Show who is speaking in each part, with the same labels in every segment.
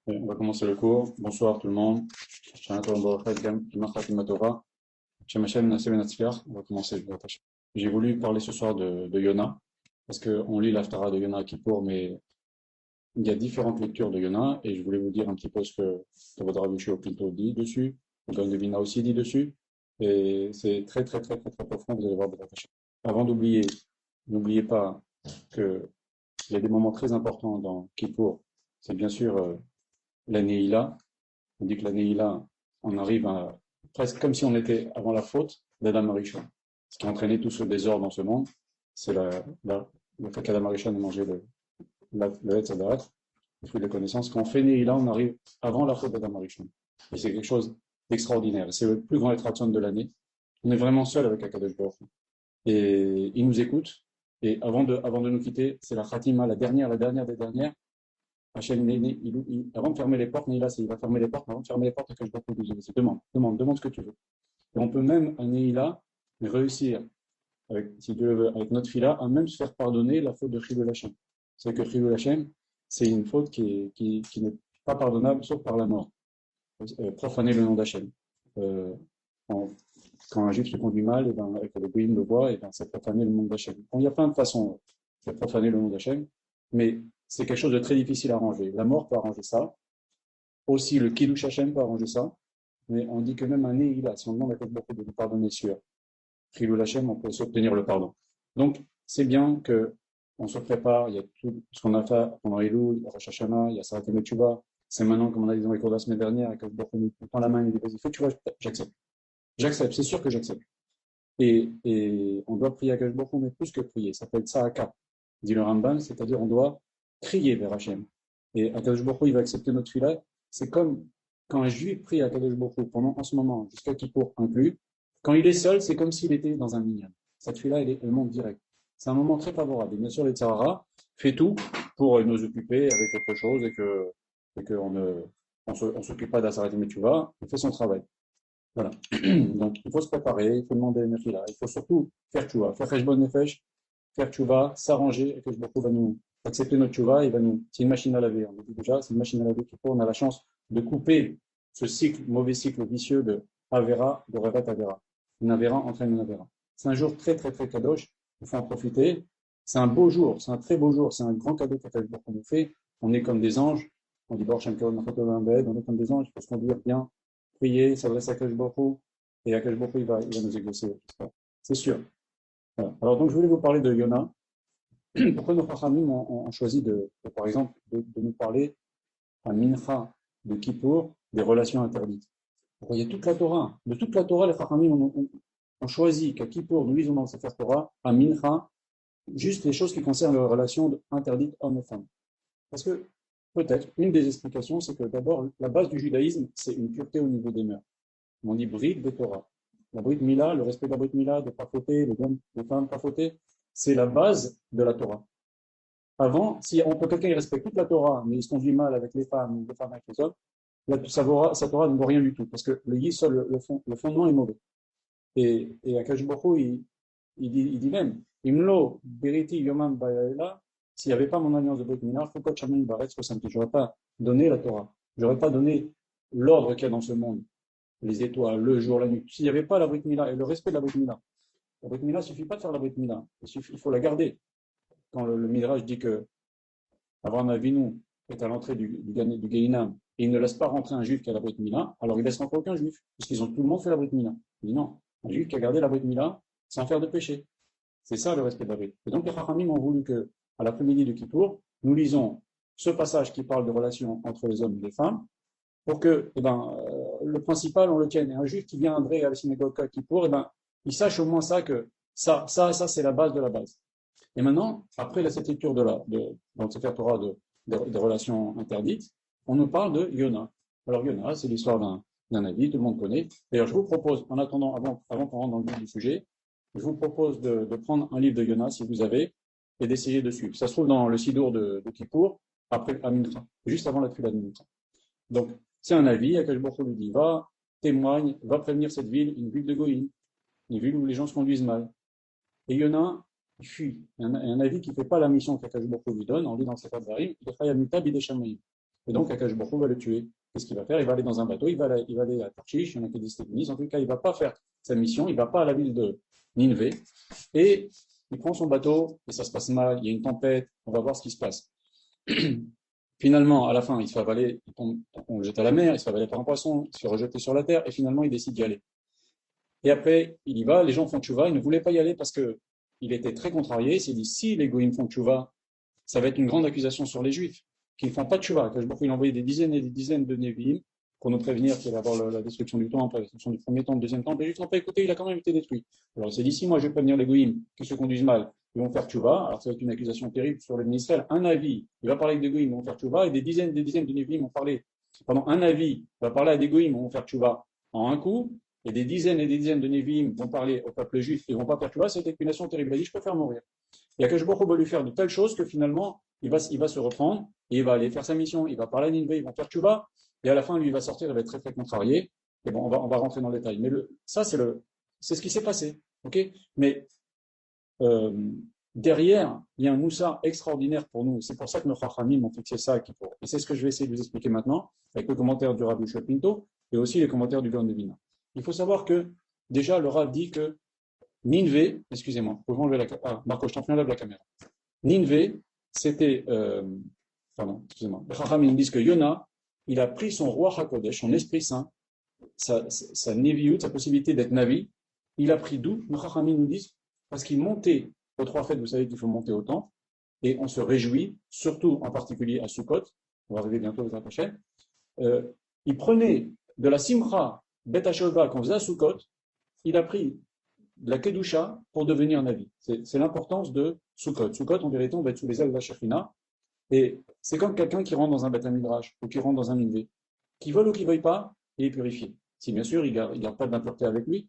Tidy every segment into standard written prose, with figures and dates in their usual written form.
Speaker 1: On va commencer le cours. Bonsoir tout le monde. On va commencer. J'ai voulu parler ce soir de Yona, parce qu'on lit l'Haftara de Yona à Kippour, mais il y a différentes lectures de Yona, et je voulais vous dire un petit peu ce que votre Rabbi Shio Pinto dit dessus, le Gaon de Vilna aussi dit dessus, et c'est très très très très très profond, vous allez voir. Avant d'oublier, n'oubliez pas qu'il y a des moments très importants dans Kippour. C'est bien sûr la Neila. On dit que la Neila, on arrive à presque comme si on était avant la faute d'Adam Arishon. Ce qui a entraîné tout ce désordre dans ce monde, c'est le fait qu'Adam Arishon ait mangé le Etz Hadarat, le fruit de la connaissance. Quand on fait Neila, on arrive avant la faute d'Adam Arishon. Et c'est quelque chose d'extraordinaire. C'est le plus grand Etratson de l'année. On est vraiment seul avec Akadosh Baruch Hu. Et il nous écoute. Et avant de nous quitter, c'est la Khatima, la dernière des dernières. Hachem, avant de fermer les portes, Neila, il va fermer les portes, mais avant de fermer les portes, que je dois proposer. C'est demande ce que tu veux. Et on peut même, à Neila, réussir, si Dieu le veut, avec notre fila, à même se faire pardonner la faute de Chilul Hashem. C'est que Chilul Hashem, c'est une faute qui n'est pas pardonnable, sauf par la mort. Profaner le nom d'Hachem. Euh, quand un juif se conduit mal, et que le Goïm le voit, et ben, c'est profaner le nom d'Hachem. Bon, il y a plein de façons de profaner le nom d'Hachem, mais c'est quelque chose de très difficile à arranger. La mort peut arranger ça. Aussi, le Kiddush Hashem peut arranger ça. Mais on dit que même un Neila, si on demande à quelqu'un de nous pardonner sur Chilul Hashem, on peut s'obtenir le pardon. Donc, c'est bien qu'on se prépare. Il y a tout ce qu'on a fait pendant Elul, Rosh Hashanah, il y a Sarat Teshuvah. C'est maintenant, comme on a dit dans les cours de la semaine dernière, que nous prend la main et dit vas-y, fais Teshuvah, j'accepte. J'accepte, c'est sûr que j'accepte. Et on doit prier à Akash Baruch Hu, mais plus que prier. Ça s'appelle Tzahaka, dit le Ramban, c'est-à-dire on doit crier vers Hachem. Et Akadosh Baruch Hu, il va accepter notre filat. C'est comme quand un juif prie à Akadosh Baruch Hu pendant, en ce moment, jusqu'à Kippour inclus, quand il est seul, c'est comme s'il était dans un minyan. Cette filat, elle monte direct. C'est un moment très favorable. Et bien sûr, les Tzahara fait tout pour nous occuper avec autre chose et qu'on on s'occupe pas d'Asarat Teshuvah, il fait son travail. Voilà. Donc, il faut se préparer, il faut demander une fila. Il faut surtout faire tchouva, faire cheshbon nefesh, faire tchouva, s'arranger, et que Baruch Hu va nous accepter notre tchouva, c'est une machine à laver. On le dit déjà, c'est une machine à laver qu'il faut. On a la chance de couper ce mauvais cycle vicieux de Avera, de Revet Avera. Une Avera entraîne une Avera. C'est un jour très, très, très kadosh. Il faut en profiter. C'est un beau jour, c'est un très beau jour, c'est un grand cadeau qu'on nous fait. On est comme des anges. On dit Baruch Shem Kavod Machoto Vambed, on est comme des anges, il faut se conduire bien, prier, s'adresser à Akash Baruch Hu, et Akash Baruch Hu, il va nous exaucer. C'est sûr. Voilà. Alors donc je voulais vous parler de Yona. Pourquoi nos Chachamim ont choisi par exemple, de nous parler à Mincha de Kippour des relations interdites. Il y a toute la Torah. De toute la Torah, les Chachamim ont choisi qu'à Kippour, nous lisons dans le Sefer Torah, à Mincha, juste les choses qui concernent les relations interdites hommes et femmes. Parce que peut-être, une des explications, c'est que d'abord, la base du judaïsme, c'est une pureté au niveau des mœurs. On dit Brit de Torah. La Brit Mila, le respect de la Brit Mila, de ne pas fauter, les hommes, les femmes, pas fauter, c'est la base de la Torah. Avant, si quelqu'un respecte toute la Torah, mais il se conduit mal avec les femmes, ou les femmes avec les hommes, sa Torah ne vaut rien du tout, parce que le Yisol, le fondement est mauvais. Et Akash Baruch Hu, il dit même, Imlo, Beriti, Yomam, Bayaela, s'il n'y avait pas mon alliance de Brit Mila, Fukot Shaman Baretz Kosamti, j'aurais pas donné la Torah, j'aurais pas donné l'ordre qu'il y a dans ce monde, les étoiles, le jour, la nuit. S'il n'y avait pas la Brit Mila et le respect de la Brit Mila, la Brit Mila, il ne suffit pas de faire la Brit Mila, il faut la garder. Quand le Midrash dit que Abraham Avinu est à l'entrée du Gehinam et il ne laisse pas rentrer un juif qui a la Brit Mila, alors il ne laisse rentrer aucun juif, puisqu'ils ont tout le monde fait la Brit Mila. Il dit non, un juif qui a gardé la Brit Mila sans faire de péché. C'est ça le respect de la Brit. Et donc les Chachamim ont voulu que, à l'après-midi de Kippour, nous lisons ce passage qui parle de relations entre les hommes et les femmes, pour que le principal, on le tienne. Et un juif qui viendrait à la synagogue à Kippour, il sache au moins ça, que ça c'est la base de la base. Et maintenant, après cette lecture dans le Sefer Torah des relations interdites, on nous parle de Yona. Alors Yona, c'est l'histoire d'un avis, tout le monde connaît. D'ailleurs, je vous propose, en attendant, avant qu'on rentre dans le vif du sujet, je vous propose de prendre un livre de Yona, si vous avez, et d'essayer de suivre. Ça se trouve dans le Sidour de Kippour, après à Mincha, juste avant la Tfila de Mincha. Donc, c'est un avis, Akash Baruch Hu lui dit, va, témoigne, va prévenir cette ville, une ville de Goïm, une ville où les gens se conduisent mal. Et Yona, il fuit. Un avis qui ne fait pas la mission qu'Akash Baruch Hu lui donne, on lit dans le Sefer Dvarim, il est Chayamita Bidei Shamayim. Et donc, Akash Baruch Hu va le tuer. Qu'est-ce qu'il va faire? Il va aller dans un bateau, il va aller à Tarshish, il y en a qui disent c'était Venise. En tout cas, il ne va pas faire sa mission, il ne va pas à la ville de Nineveh. Et il prend son bateau, et ça se passe mal, il y a une tempête, on va voir ce qui se passe. Finalement, à la fin, il se fait avaler, on le jette à la mer, il se fait avaler par un poisson, il se fait rejeter sur la terre, et finalement, il décide d'y aller. Et après, il y va, les gens font tchouva, il ne voulait pas y aller parce que il était très contrarié, il s'est dit, si les goïms font tchouva, ça va être une grande accusation sur les juifs, qui ne font pas de tchouva. Il a envoyé des dizaines et des dizaines de Nevi'im pour nous prévenir qu'il allait avoir la destruction du temple, la destruction du premier temple, deuxième temple, et juste après, écoutez, il a quand même été détruit. Alors il s'est dit, si moi je vais prévenir les goïms qui se conduisent mal, ils vont faire tchouva, alors ça va être une accusation terrible sur le ministère. Un avis, il va parler avec des goïms, ils vont faire tchouva, et des dizaines de Nevi'im vont parler. Pendant un avis, il va parler à des goïms, ils vont faire tchouva en un coup, et des dizaines de Nevi'im vont parler au peuple juif, ils vont pas faire tchouva, c'est une accusation terrible. Il a dit, je préfère mourir. Et Akash Baruch Hu va lui faire de telles choses que finalement, il va se reprendre, et il va aller faire sa mission, il va parler à Nineveh, ils vont faire tchouva, et à la fin, lui, il va sortir, il va être très, très contrarié. Et bon, on va rentrer dans le détail. Mais ça, c'est ce qui s'est passé. Ok? Mais, derrière, il y a un moussa extraordinaire pour nous. C'est pour ça que nos Chachamim ont fixé ça. Et c'est ce que je vais essayer de vous expliquer maintenant, avec le commentaire du Rabbi Yoshua Pinto, et aussi les commentaires du Gaon de Vilna. Il faut savoir que, déjà, le Rav dit que Nineveh, excusez-moi, vous pouvez enlever Marco, je t'en prie, enlève la caméra. Nineveh, c'était, pardon, excusez-moi. Les Chachamim disent que Yona, il a pris son roi HaKodesh, son Esprit Saint, sa Neviut, sa possibilité d'être Navi, il a pris d'où? Les Chachamim nous disent, parce qu'il montait aux trois fêtes, vous savez qu'il faut monter au temple, et on se réjouit, surtout en particulier à Sukkot, on va arriver bientôt aux prochaine. Il prenait de la Simcha Bet HaShova qu'on faisait à Sukkot, il a pris de la Kedusha pour devenir Navi. C'est l'importance de Sukkot. Sukkot, en vérité, on va être sous les ailes de la Shekhinah, et c'est comme quelqu'un qui rentre dans un Beth Midrash ou qui rentre dans un Nineveh, qui vole ou qui ne veuille pas, il est purifié. Si bien sûr, il ne garde pas d'impureté avec lui,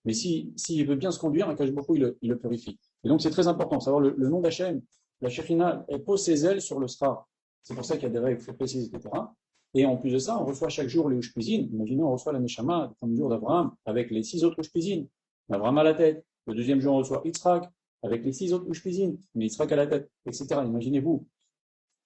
Speaker 1: mais s'il veut bien se conduire, Akash Baruch Hu, il le purifie. Et donc c'est très important, savoir le nom d'Hachem. La Shekhinah, elle pose ses ailes sur le Sra. C'est pour ça qu'il y a des règles très précises, etc. Et en plus de ça, on reçoit chaque jour les Ushpizin. Imaginez, on reçoit la Neshama, le premier jour d'Abraham, avec les 6 autres Ushpizin. Abraham à la tête. Le deuxième jour, on reçoit Yitzhak, avec les 6 autres Ushpizin, mais Yitzhak à la tête, etc. Imaginez-vous.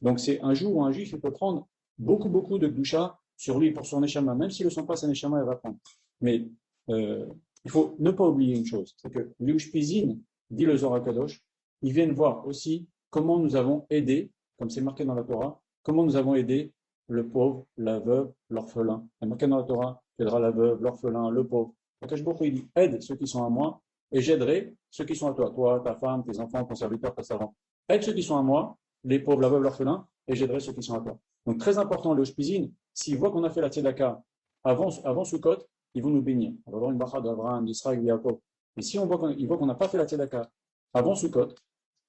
Speaker 1: Donc c'est un jour où un juif il peut prendre beaucoup, beaucoup de Gdusha sur lui pour son Neshama. Même s'il ne le sent pas, sa Neshama, elle va prendre. Mais il faut ne pas oublier une chose, c'est que les Ushpizin, dit le Zohar HaKadosh, ils viennent voir aussi comment nous avons aidé, comme c'est marqué dans la Torah, comment nous avons aidé le pauvre, la veuve, l'orphelin. Il y a marqué dans la Torah, aidera la veuve, l'orphelin, le pauvre. Akash Baruch Hu, il dit, aide ceux qui sont à moi, et j'aiderai ceux qui sont à toi. Toi, ta femme, tes enfants, ton serviteur, ta servante. Aide ceux qui sont à moi, les pauvres, la veuve, l'orphelin, et j'aiderai ceux qui sont à toi. Donc très important, les Ushpizin, s'ils voient qu'on a fait la Tzedaka avant Sukkot, ils vont nous bénir. On va avoir une bracha d'Abraham, d'Israël, de Yaakov. Et si on voit qu'on n'a pas fait la Tzedaka avant Sukkot,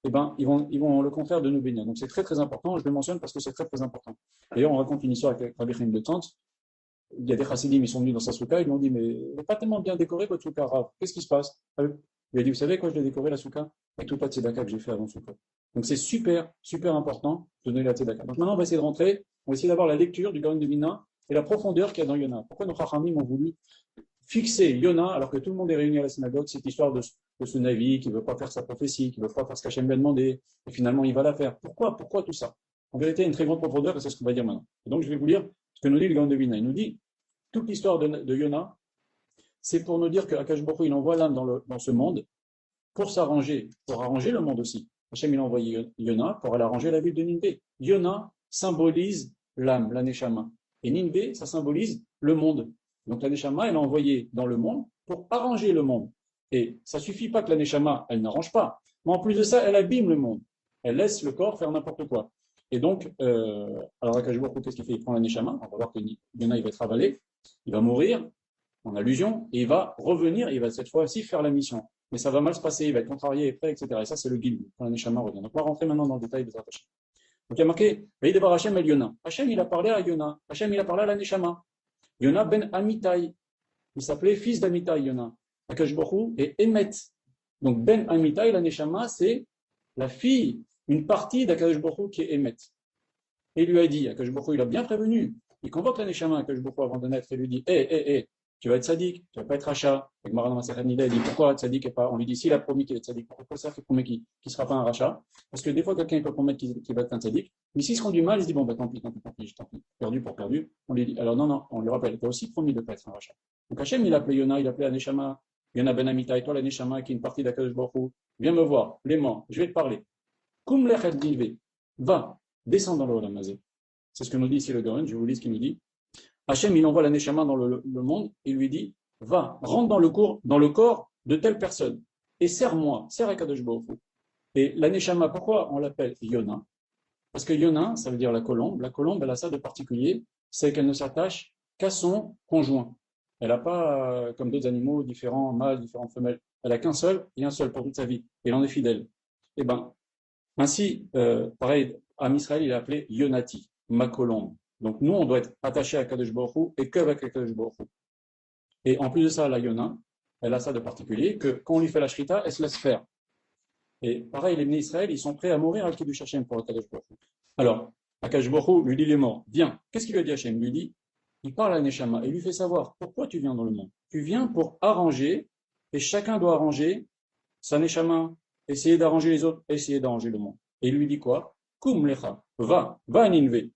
Speaker 1: eh ben, ils vont le contraire de nous bénir. Donc c'est très très important, je le mentionne parce que c'est très très important. D'ailleurs, on raconte une histoire avec Rabbi Chaim de Tante. Il y a des chassidim, ils sont venus dans sa souka, ils lui ont dit, mais il n'est pas tellement bien décoré votre souka, Rav. Qu'est-ce qui se passe? Il a dit, vous savez quoi, je l'ai décoré la souka? Avec toute la tzedaka que j'ai fait avant Sukkot. Donc c'est super, super important de donner la tzedaka. Donc maintenant, on va essayer de rentrer, on va essayer d'avoir la lecture du Gaon de Vilna et la profondeur qu'il y a dans Yona. Pourquoi nos chachamim ont voulu fixer Yona alors que tout le monde est réuni à la synagogue, cette histoire de ce Navi qui ne veut pas faire sa prophétie, qui ne veut pas faire ce qu'Hachem lui a demandé, et finalement il va la faire. Pourquoi tout ça? En vérité, il y a une très grande profondeur et c'est ce qu'on va dire maintenant. Et donc je vais vous lire ce que nous dit le Gaon de Vilna. Il nous dit, toute l'histoire de Yona, c'est pour nous dire que Akash Baruch Hu, il envoie l'âme dans ce monde pour s'arranger, pour arranger le monde aussi. Hachem, il a envoyé Yona pour aller arranger la ville de Nineveh. Yona symbolise l'âme, la Neshama. Et Nineveh, ça symbolise le monde. Donc la Neshama, elle est envoyée dans le monde pour arranger le monde. Et ça ne suffit pas que la Neshama, elle n'arrange pas. Mais en plus de ça, elle abîme le monde. Elle laisse le corps faire n'importe quoi. Et donc, alors Akash Baruch Hu, qu'est-ce qu'il fait? Il prend la Neshama. On va voir que Yona, il va être avalé. Il va mourir, en allusion, et il va revenir, et il va cette fois-ci faire la mission. Mais ça va mal se passer, il va être contrarié, etc. Et ça, c'est le guide, quand la Neshama revient. Donc, on va rentrer maintenant dans le détail des attachés. Donc, il y a marqué, Vaïdebar Hachem el Yona. Hachem, il a parlé à Yona. Hachem, il a parlé à la Neshama. Yona ben Amitai. Il s'appelait fils d'Amitai, Yona. Akash Baruch Hu et Emet. Donc, ben Amitai, la Neshama, c'est la fille, une partie d'Akash Baruch Hu qui est Emet. Et il lui a dit, Akash Baruch Hu, il a bien prévenu. Il convoque la Neshama, Akash Baruch Hu, avant de naître, et lui dit, hé, tu vas être sadique, tu vas pas être rachat. Et Maran Masechet Nida, il dit pourquoi sadique et pas. On lui dit s'il a promis qu'il est sadique, pourquoi ça fait promet qu'il ne sera pas un rachat? Parce que des fois, quelqu'un peut promettre qu'il va être un sadique, mais s'il se conduit mal, il se dit bon, bah tant pis, perdu pour perdu. On lui dit alors non, on lui rappelle, tu as aussi promis de ne pas être un rachat. Donc Hachem, il appelait Yona, il appelait Aneshama, Yona Ben Amita, et toi l'Aneshama, qui est une partie d'Akadosh Baruch Hu, viens me voir, Léman, je vais te parler. Koum lechet divé, va, descends dans le Olamazé. C'est ce que nous dit ici le Gaon, je vous lis ce qu'il nous dit. Hachem, il envoie la Neshama dans le monde et lui dit va, rentre dans le corps de telle personne et serre-moi, serre Akadosh Baruch Hu. Et la Neshama, pourquoi on l'appelle Yona? Parce que Yona, ça veut dire la colombe. La colombe, elle a ça de particulier, c'est qu'elle ne s'attache qu'à son conjoint. Elle n'a pas, comme d'autres animaux, différents mâles, différentes femelles. Elle n'a qu'un seul et un seul pour toute sa vie. Et elle en est fidèle. Et ben, ainsi, pareil, Am Israël, il est appelé Yonati, ma colombe. Donc nous, on doit être attaché à Kadosh Baruch Hu et qu'avec Kadosh Baruch Hu. Et en plus de ça, la Yona, elle a ça de particulier, que quand on lui fait la shrita, elle se laisse faire. Et pareil, les Bnei Israël, ils sont prêts à mourir à Kiddush Hashem pour Kadosh Baruch Hu. Alors, Akadosh Baruch Hu lui dit il est mort, viens. Qu'est-ce qu'il lui a dit Hashem? Il lui dit, il parle à Neshama et lui fait savoir pourquoi tu viens dans le monde. Tu viens pour arranger, et chacun doit arranger sa Neshama, essayer d'arranger les autres, essayer d'arranger le monde. Et il lui dit quoi? Kum lecha, va à Ninvé.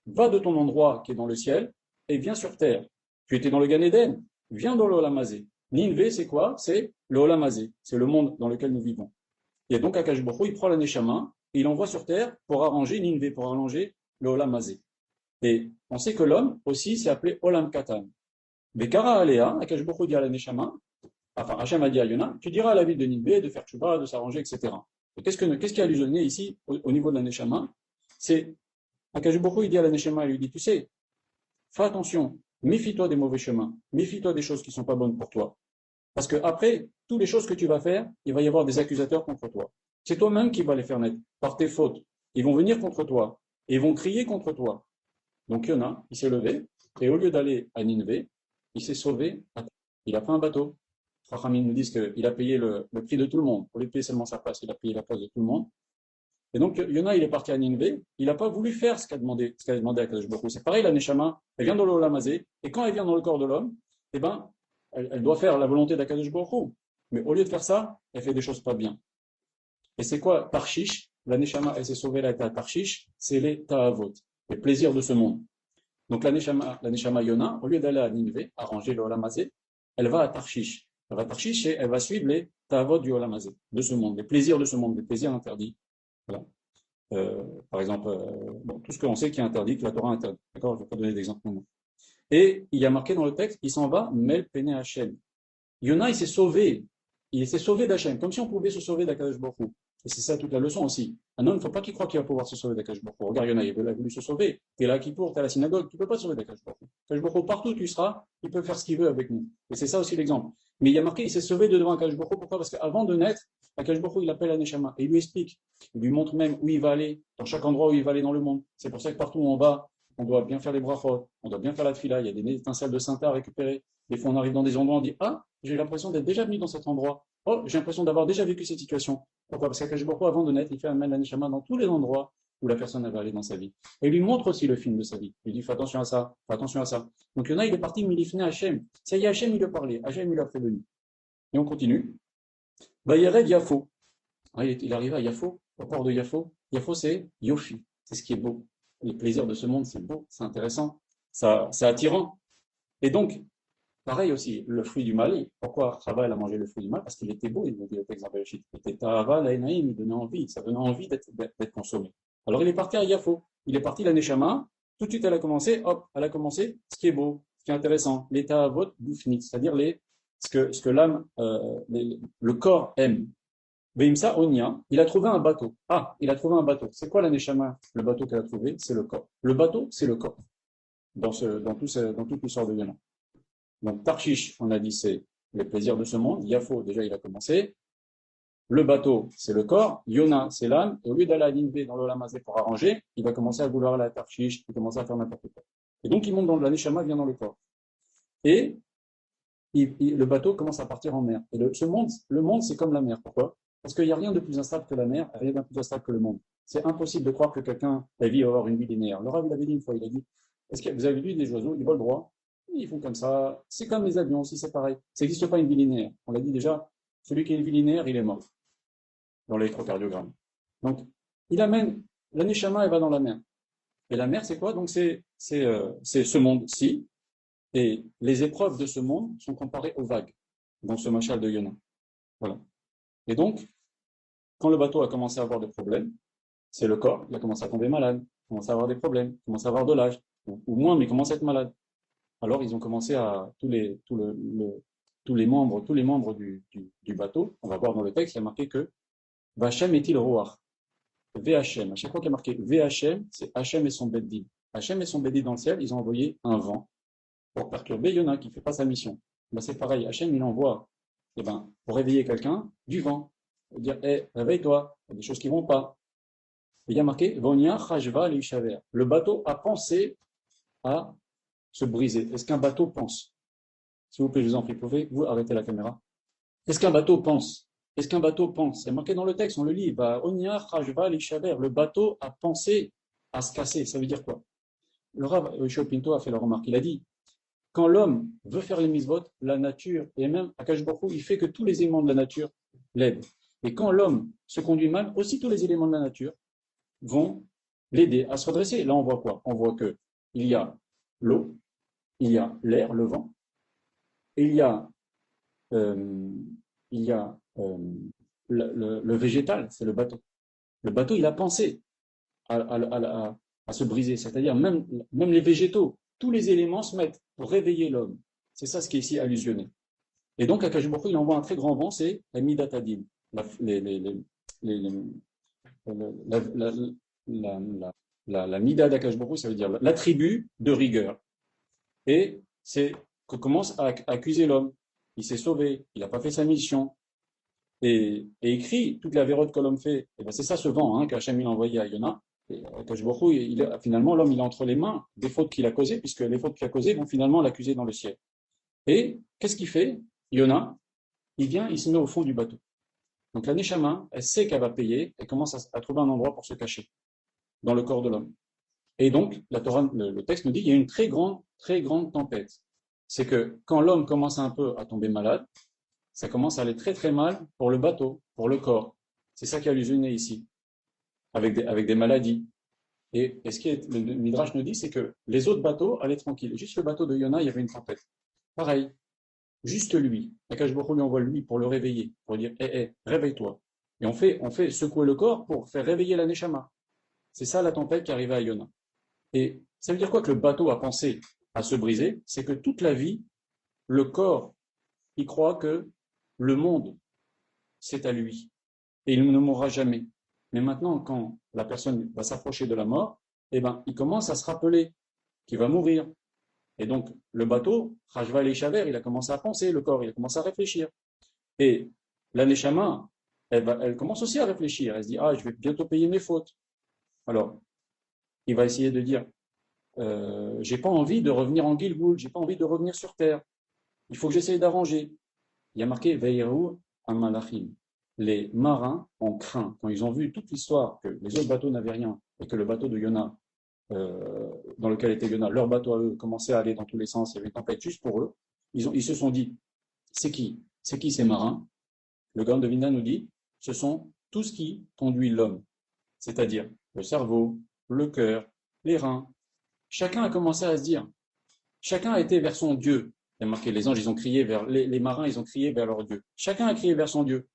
Speaker 1: Va de ton endroit qui est dans le ciel et viens sur terre. Tu étais dans le Gan Eden, viens dans le Olamazé. Ninvé, c'est quoi? C'est le Olamazé, c'est le monde dans lequel nous vivons. Et donc Akadosh Baruch Hu, il prend la Neshama et il envoie sur terre pour arranger Ninvé, pour arranger le Olamazé. Et on sait que l'homme aussi s'est appelé Olam Katan. Bekara Alea, Akadosh Baruch Hu dit à la Neshama, enfin Hachem a dit à Yona, tu diras à la ville de Ninvé de faire tchouba, de s'arranger, etc. Et qu'est-ce qui a allusionné ici au niveau de la Neshama? C'est Akadosh Baruch Hu, il dit à la Neshama, il lui dit, tu sais, fais attention, méfie-toi des mauvais chemins, méfie-toi des choses qui ne sont pas bonnes pour toi. Parce que après, toutes les choses que tu vas faire, il va y avoir des accusateurs contre toi. C'est toi-même qui vas les faire naître par tes fautes. Ils vont venir contre toi et ils vont crier contre toi. Donc Yona, il s'est levé et au lieu d'aller à Ninvé, il s'est sauvé. Il a pris un bateau. Chachamim nous disent qu'il a payé le prix de tout le monde. Au lieu de payer seulement sa place, il a payé la place de tout le monde. Et donc, Yona, il est parti à Ninvé, il n'a pas voulu faire ce qu'a demandé à Kadosh Baruch Hu. C'est pareil, la Neshama, elle vient dans le Olamazé, et quand elle vient dans le corps de l'homme, eh ben, elle doit faire la volonté d'Akadosh Baruch Hu. Mais au lieu de faire ça, elle fait des choses pas bien. Et c'est quoi Tarshish? La Neshama, elle s'est sauvée là, à Tarshish, c'est les Ta'avot, les plaisirs de ce monde. Donc la Neshama Yona, au lieu d'aller à Ninvé, arranger le Olamazé, elle va à Tarshish. Elle va à Tarshish et elle va suivre les Ta'avot du Olamazé, de ce monde, les plaisirs de ce monde, les plaisirs interdits. Voilà. Par exemple, tout ce qu'on sait qui est interdit, que la Torah interdit. D'accord? Je ne vais pas donner d'exemple maintenant. Et il y a marqué dans le texte, il s'en va, Mel Pene Hashem. Yona, il s'est sauvé. Il s'est sauvé d'Hachem, comme si on pouvait se sauver d'Akadosh Baruch Hu. Et c'est ça toute la leçon aussi. Un homme, il ne faut pas qu'il croie qu'il va pouvoir se sauver d'Akadosh Baruch Hu. Regarde, Yona, il a voulu se sauver. Tu es là qui pour, tu es à la synagogue, tu ne peux pas te sauver d'Akadosh Baruch Hu. Akadosh Baruch Hu, partout où tu seras, il peut faire ce qu'il veut avec nous. Et c'est ça aussi l'exemple. Mais il y a marqué, il s'est sauvé de devant Akadosh Baruch Hu. Pourquoi? Parce qu'avant de naître, Akadosh Baruch Hu, il appelle à Neshama et il lui explique. Il lui montre même où il va aller, dans chaque endroit où il va aller dans le monde. C'est pour ça que partout où on va, on doit bien faire les brachot, on doit bien faire la tfila, il y a des étincelles de sainteté à récupérer. Des fois, on arrive dans des endroits, on dit ah, j'ai l'impression d'être déjà venu dans cet endroit. Oh, j'ai l'impression d'avoir déjà vécu cette situation. Pourquoi? Parce qu'Akadosh Baruch Hu, avant de naître, il fait un mal à Neshama dans tous les endroits où la personne va aller dans sa vie. Et il lui montre aussi le film de sa vie. Il dit fais attention à ça, fais attention à ça. Donc il y en a, il est parti milifner Hachem. Ça y est, Hachem, il lui a parlé. Hachem, il lui a prévenu. Et on continue. Bayered Yafo. Il arrive à Yafo, au port de Yafo. Yafo, c'est Yofi. C'est ce qui est beau. Les plaisirs de ce monde, c'est beau, c'est intéressant, c'est attirant. Et donc, pareil aussi, le fruit du mal. Pourquoi Chava a mangé le fruit du mal? Parce qu'il était beau, il nous dit le texte dans Bereshit. Il était Ta'ava, Laïnaïm, il donnait envie, ça donnait envie d'être consommé. Alors il est parti à Yafo, il est parti la Neshama, tout de suite elle a commencé ce qui est beau, ce qui est intéressant, les Ta'avot Boufnit, c'est-à-dire ce que l'âme, le corps aime. Veimsa Onia, il a trouvé un bateau. Ah, il a trouvé un bateau. C'est quoi la Neshama? Le bateau qu'elle a trouvé, c'est le corps. Le bateau, c'est le corps. Dans toute l'histoire de Yona. Donc, Tarshish, on a dit, c'est les plaisirs de ce monde. Yafo, déjà, il a commencé. Le bateau, c'est le corps. Yona, c'est l'âme. Et au lieu d'aller à Ninvé dans l'Olamazé pour arranger, il va commencer à vouloir aller à Tarshish, il commence à faire n'importe quoi. Et donc, il monte dans la Neshama, vient dans le corps. Et le bateau commence à partir en mer. Et le monde, c'est comme la mer. Pourquoi? Parce qu'il n'y a rien de plus instable que la mer, rien de plus instable que le monde. C'est impossible de croire que quelqu'un va avoir une vie linéaire. Le Rav, il avait dit une fois, il a dit, est-ce que vous avez vu des oiseaux, ils volent droit, Ils font comme ça. C'est comme les avions aussi, c'est pareil. Ça n'existe pas une vie linéaire. On l'a dit déjà, celui qui a une vie linéaire, il est mort dans l'électrocardiogramme. Donc, il amène, la Neshama, elle va dans la mer. Et la mer, c'est quoi? Donc, c'est ce monde-ci. Et les épreuves de ce monde sont comparées aux vagues dans ce machal de Yona. Voilà. Et donc, quand le bateau a commencé à avoir des problèmes, c'est le corps, il a commencé à tomber malade, commence à avoir des problèmes, commence à avoir de l'âge, ou moins, mais il commence à être malade. Alors, ils ont commencé à, tous les membres du bateau, on va voir dans le texte, il y a marqué que Vachem est-il roar. VHM. À chaque fois qu'il y a marqué VHM, c'est Hachem et son Beddin. Hachem et son Beddin dans le ciel, ils ont envoyé un vent pour perturber Yona qui ne fait pas sa mission. Ben, c'est pareil, Hachem, il envoie pour réveiller quelqu'un du vent. Il dire, réveille-toi, il y a des choses qui ne vont pas. Il y a marqué Vonia Chashva Leishaver. Le bateau a pensé à se briser. Est-ce qu'un bateau pense? S'il vous plaît, je vous en prie, pouvez-vous arrêter la caméra? Est-ce qu'un bateau pense? Est-ce qu'un bateau pense? C'est marqué dans le texte, on le lit. Vonia Chashva Leishaver. Le bateau a pensé à se casser. Ça veut dire quoi? Le Rav Pinto a fait la remarque. Il a dit quand l'homme veut faire les mitzvot, la nature, et même Akash Baruch Hu, il fait que tous les éléments de la nature l'aident. Et quand l'homme se conduit mal, aussi tous les éléments de la nature vont l'aider à se redresser. Là, on voit quoi? On voit que il y a l'eau, il y a l'air, le vent, et euh, il y a le végétal, c'est le bateau. Le bateau, il a pensé à se briser, c'est-à-dire même les végétaux, tous les éléments se mettent pour réveiller l'homme. C'est ça ce qui est ici allusionné. Et donc, Akash Baruch Hu, il envoie un très grand vent, c'est la Midatadin, la Mida d'Akash Baruch Hu, ça veut dire l'attribut de rigueur. Et c'est qu'on commence à accuser l'homme. Il s'est sauvé, il n'a pas fait sa mission. Et écrit toute la vérote que l'homme fait. Et ben c'est ça ce vent qu'Hachem il a envoyé à Yona. Et Akash Baruch Hu, finalement, l'homme il est entre les mains des fautes qu'il a causées, puisque les fautes qu'il a causées vont finalement l'accuser dans le ciel. Et qu'est-ce qu'il fait? Yona, il vient, il se met au fond du bateau. Donc la Neshama, elle sait qu'elle va payer, elle commence à trouver un endroit pour se cacher dans le corps de l'homme. Et donc, la Torah, le texte nous dit qu'il y a une très grande tempête. C'est que quand l'homme commence un peu à tomber malade, ça commence à aller très très mal pour le bateau, pour le corps. C'est ça qui a allusionné ici, avec des maladies. Et ce que le Midrash nous dit, c'est que les autres bateaux allaient tranquilles. Juste le bateau de Yona, il y avait une tempête. Pareil, juste lui. Akash Baruch Hu lui envoie lui pour le réveiller, pour dire réveille-toi. Et on fait secouer le corps pour faire réveiller la Neshama. C'est ça la tempête qui arrivait à Yona. Et ça veut dire quoi que le bateau a pensé à se briser? C'est que toute la vie, le corps, il croit que le monde, c'est à lui. Et il ne mourra jamais. Mais maintenant, quand la personne va s'approcher de la mort, il commence à se rappeler qu'il va mourir. Et donc, le bateau, Rajval et Chaver, il a commencé à penser, le corps, il a commencé à réfléchir. Et la Neshama, elle commence aussi à réfléchir. Elle se dit, je vais bientôt payer mes fautes. Alors, il va essayer de dire, j'ai pas envie de revenir en Gilgoul, j'ai pas envie de revenir sur terre. Il faut que j'essaye d'arranger. Il y a marqué Veiru Amalachim. Les marins ont craint, quand ils ont vu toute l'histoire, que les autres bateaux n'avaient rien, et que le bateau de Yona, dans lequel était Yona, leur bateau à eux, commençait à aller dans tous les sens, il y avait une tempête juste pour eux, ils se sont dit, c'est qui ces marins? Le Gaon de Vilna nous dit, ce sont tout ce qui conduit l'homme, c'est-à-dire le cerveau, le cœur, les reins. Chacun a commencé à se dire, chacun a été vers son Dieu. Il y a marqué, les anges, ils ont crié vers, les marins, ils ont crié vers leur Dieu. Chacun a crié vers son Dieu.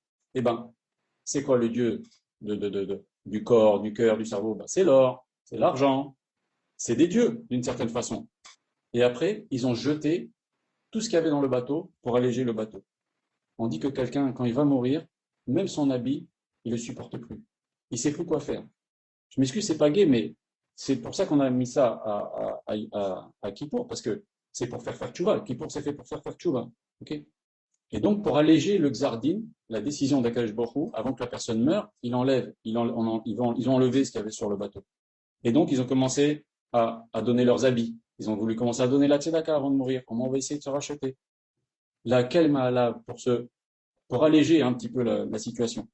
Speaker 1: C'est quoi le Dieu du corps, du cœur, du cerveau? C'est l'or, c'est l'argent, c'est des dieux, d'une certaine façon. Et après, ils ont jeté tout ce qu'il y avait dans le bateau pour alléger le bateau. On dit que quelqu'un, quand il va mourir, même son habit, il ne le supporte plus. Il ne sait plus quoi faire. Je m'excuse, c'est pas gai, mais c'est pour ça qu'on a mis ça à Kippour, parce que c'est pour faire tchouva. Kippour, c'est fait pour faire tchouva. Okay. Et donc, pour alléger le Xardin, la décision d'Akash Baruch Hu, avant que la personne meure, ils ont enlevé ce qu'il y avait sur le bateau. Et donc, ils ont commencé à donner leurs habits. Ils ont voulu commencer à donner la tzedaka avant de mourir. Comment on va essayer de se racheter? Laquelle ma'ala pour alléger un petit peu la situation.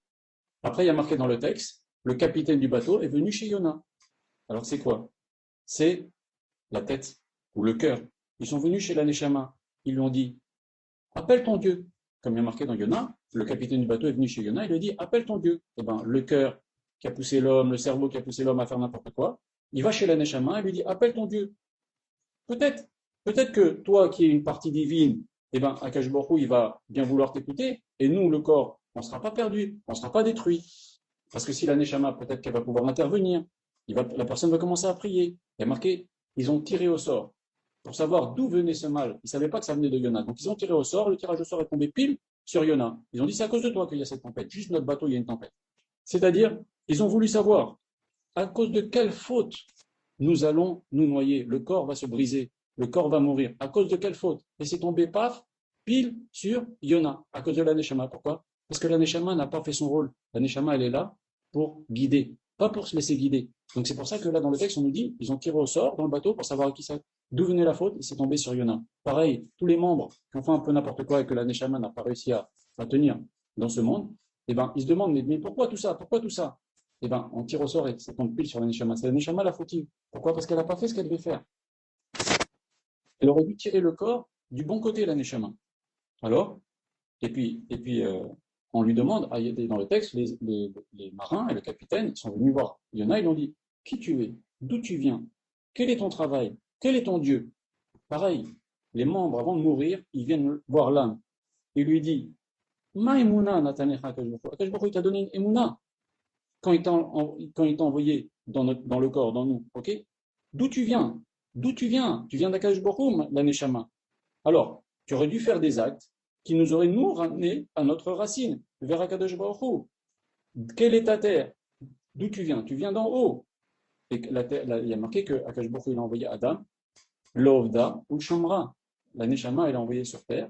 Speaker 1: Après, il y a marqué dans le texte, le capitaine du bateau est venu chez Yona. Alors, c'est quoi? C'est la tête ou le cœur. Ils sont venus chez la Neshama. Ils lui ont dit, appelle ton Dieu. Comme il y a marqué dans Yona, le capitaine du bateau est venu chez Yona, il lui a dit, appelle ton Dieu. Eh ben, le cœur qui a poussé l'homme, le cerveau qui a poussé l'homme à faire n'importe quoi, il va chez la Neshama et lui dit, appelle ton Dieu. Peut-être, peut-être que toi qui es une partie divine, eh ben, Akash Baruch Hu, il va bien vouloir t'écouter, et nous, le corps, on ne sera pas perdu, on ne sera pas détruit. Parce que si la Neshama, peut-être qu'elle va pouvoir intervenir, la personne va commencer à prier. Il y a marqué, ils ont tiré au sort pour savoir d'où venait ce mal. Ils ne savaient pas que ça venait de Yona. Donc ils ont tiré au sort, le tirage au sort est tombé pile sur Yona. Ils ont dit, c'est à cause de toi qu'il y a cette tempête. Juste notre bateau, il y a une tempête. C'est-à-dire, ils ont voulu savoir à cause de quelle faute nous allons nous noyer. Le corps va se briser, le corps va mourir. À cause de quelle faute? Et c'est tombé, paf, pile sur Yona, à cause de la Neshama. Pourquoi? Parce que la Neshama n'a pas fait son rôle. La Neshama, elle est là pour guider, pas pour se laisser guider. Donc c'est pour ça que là, dans le texte, on nous dit, ils ont tiré au sort dans le bateau pour savoir d'où venait la faute, et c'est tombé sur Yona. Pareil, tous les membres qui ont fait un peu n'importe quoi et que la Neshama n'a pas réussi à tenir dans ce monde, eh ben, ils se demandent, mais pourquoi tout ça? Pourquoi tout ça? Eh ben, on tire au sort et ça tombe pile sur la Neshama. C'est la Neshama la fautive. Pourquoi? Parce qu'elle n'a pas fait ce qu'elle devait faire. Elle aurait dû tirer le corps du bon côté, la Neshama. Alors, on lui demande, dans le texte, les marins et le capitaine, ils sont venus voir Yona, ils lui ont dit, qui tu es? D'où tu viens? Quel est ton travail? Quel est ton Dieu? Pareil, les membres, avant de mourir, ils viennent voir l'âme. Il lui dit, Ma emuna natanecha Akash Baruch Hu. Akash Baruch Hu, il t'a donné une emuna quand il t'a envoyé dans le corps, dans nous, ok? D'où tu viens? D'où tu viens? Tu viens d'Akash Baruch Hu, la Neshama. Alors, tu aurais dû faire des actes qui nous auraient, nous, ramené à notre racine, vers Akadosh Baruch Hu. Quelle est ta terre? D'où tu viens? Tu viens d'en haut. Et la terre, il y a marqué que Akadosh Baruch Hu, il a envoyé Adam, l'Ovda ou le Shamra. La Neshama, il a envoyé sur terre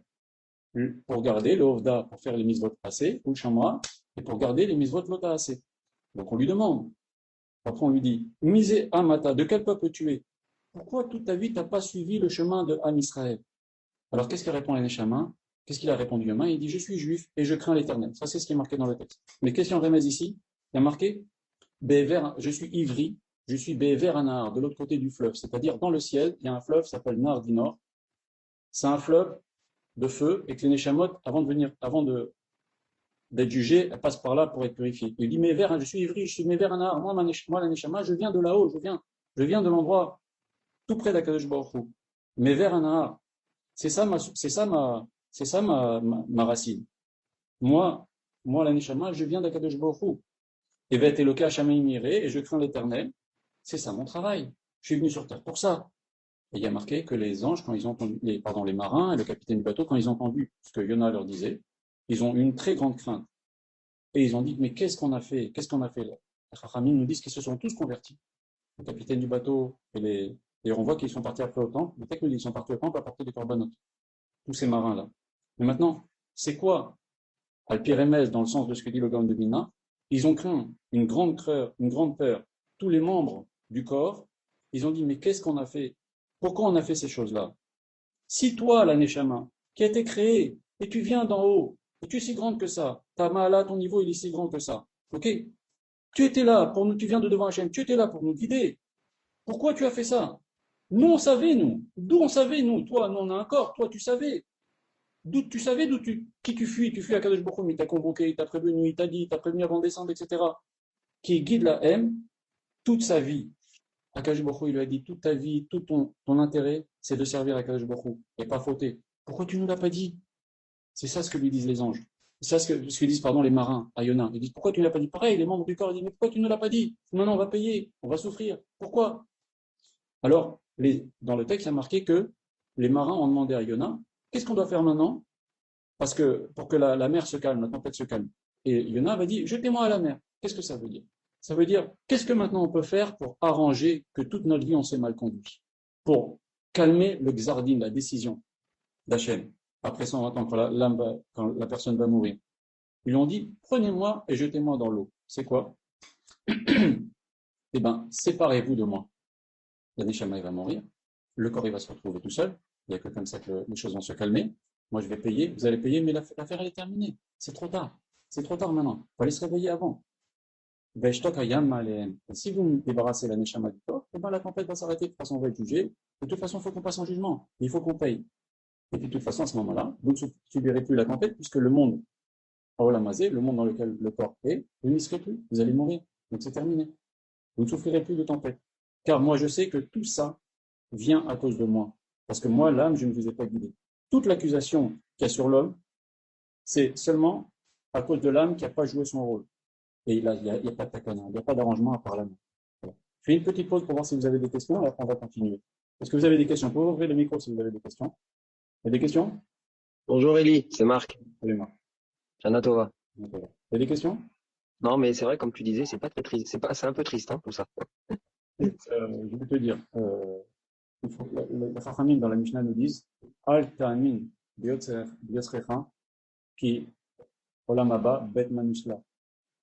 Speaker 1: pour garder l'Ovda, pour faire les mitzvot passées, ou le Shamra, et pour garder les mitzvot lota assez. Donc on lui demande. Après on lui dit, Misé Amata, de quel peuple tu es? Pourquoi toute ta vie tu n'as pas suivi le chemin de Ham Israël? Alors qu'est-ce qu'il répond à Neshama? Qu'est-ce qu'il a répondu Yoma? Il dit, je suis juif et je crains l'Éternel. Ça c'est ce qui est marqué dans le texte. Mais qu'est-ce qu'il en remet ici? Il y a marqué, je suis ivri, je suis Be'ever Anar, de l'autre côté du fleuve. C'est-à-dire dans le ciel, il y a un fleuve qui s'appelle Nar du Nord. C'est un fleuve de feu et que les Neshamot, avant d'être jugées, elles passent par là pour être purifiées. Il dit, je suis ivri, je suis Me'ever Anar. Moi, la Neshama, je viens de là-haut, je viens de l'endroit tout près d'Akadosh Baruch Hu. Me'ever Anar. C'est ça ma racine. Moi, la Neshama, je viens d'Akadosh Baruch Hu. Et va être éloqué à Shamaim Miré, et je crains l'Éternel. C'est ça mon travail. Je suis venu sur terre pour ça. Et il y a marqué que les anges, quand ils ont entendu, les marins et le capitaine du bateau, quand ils ont entendu ce que Yona leur disait, ils ont eu une très grande crainte. Et ils ont dit, mais qu'est-ce qu'on a fait? Qu'est-ce qu'on a fait là? Les Chachamim nous disent qu'ils se sont tous convertis. Le capitaine du bateau et on voit qu'ils sont partis après au temple. Le texte nous dit qu'ils sont partis au temple à porter des corbanotes. Tous ces marins-là. Mais maintenant, c'est quoi Al-Piremez, dans le sens de ce que dit le Gaon de Vilna? Ils ont craint une grande peur. Tous les membres du corps, ils ont dit, mais qu'est-ce qu'on a fait? Pourquoi on a fait ces choses-là? Si toi, la Neshama, qui a été créée, et tu viens d'en haut, et tu es si grande que ça, ta Ma'ala, ton niveau, il est si grand que ça, ok? Tu étais là pour nous, tu viens de devant Hachem, tu étais là pour nous guider. Pourquoi tu as fait ça? Nous, on savait, nous. D'où on savait, nous? Toi, nous, on a un corps, toi, tu savais. Tu savais qui tu fuis? Tu fuis à Kadosh Baruch Hu, il t'a convoqué, il t'a prévenu, il t'a dit, il t'a prévenu avant de descendre, etc. Qui guide la haine toute sa vie. Akadosh Baruch Hu, il lui a dit, toute ta vie, tout ton intérêt, c'est de servir Akadosh Baruch Hu et pas fauter. Pourquoi tu ne nous l'as pas dit? C'est ça ce que lui disent les anges. C'est ça ce que disent les marins à Yona. Ils disent, pourquoi tu ne l'as pas dit? Pareil, les membres du corps, ils disent, mais pourquoi tu ne l'as pas dit? Maintenant, on va payer, on va souffrir. Pourquoi? Alors, dans le texte, il y a marqué que les marins ont demandé à Yona, qu'est-ce qu'on doit faire maintenant? Parce que pour que la mer se calme, la tempête se calme. Et Yona va dire, jetez-moi à la mer. Qu'est-ce que ça veut dire? Ça veut dire, qu'est-ce que maintenant on peut faire pour arranger que toute notre vie on s'est mal conduit? Pour calmer le xardin, la décision d'Hachem, après 120 ans, quand la personne va mourir. Ils lui ont dit, prenez-moi et jetez-moi dans l'eau. C'est quoi? Eh bien, séparez-vous de moi. La Neshama, il va mourir. Le corps, il va se retrouver tout seul. Il n'y a que comme ça que les choses vont se calmer. Moi, je vais payer, vous allez payer, mais l'affaire, elle est terminée. C'est trop tard. C'est trop tard maintenant. Il faut aller se réveiller avant. Ve'eshtok hayam alehem. Et si vous me débarrassez la neshama du corps, eh ben la tempête va s'arrêter. De toute façon, on va être jugé. De toute façon, il faut qu'on passe en jugement. Il faut qu'on paye. Et puis, de toute façon, à ce moment-là, vous ne subirez plus la tempête puisque le monde, Aolamazé, le monde dans lequel le corps est, vous n'y serez plus. Vous allez mourir. Donc, c'est terminé. Vous ne souffrirez plus de tempête. Car moi, je sais que tout ça vient à cause de moi. Parce que moi, l'âme, je ne vous ai pas guidé. Toute l'accusation qu'il y a sur l'homme, c'est seulement à cause de l'âme qui n'a pas joué son rôle. Et là, il n'y a pas de takana, il n'y a pas d'arrangement à part l'âme. Voilà. Je fais une petite pause pour voir si vous avez des questions, et après on va continuer. Est-ce que vous avez des questions? Vous pouvez ouvrir le micro si vous avez des questions. Il y a des questions?
Speaker 2: Bonjour Eli, c'est Marc.
Speaker 1: Salut Marc.
Speaker 2: Jana Tova.
Speaker 1: Il y a des questions?
Speaker 2: Non, mais c'est vrai, comme tu disais, c'est pas très triste. C'est un peu triste, hein, tout ça.
Speaker 1: Je vais te dire, il faut que la Chachamim dans la Mishnah nous dise Al ta'amin b'yotzrecha ki olam haba bet manusla.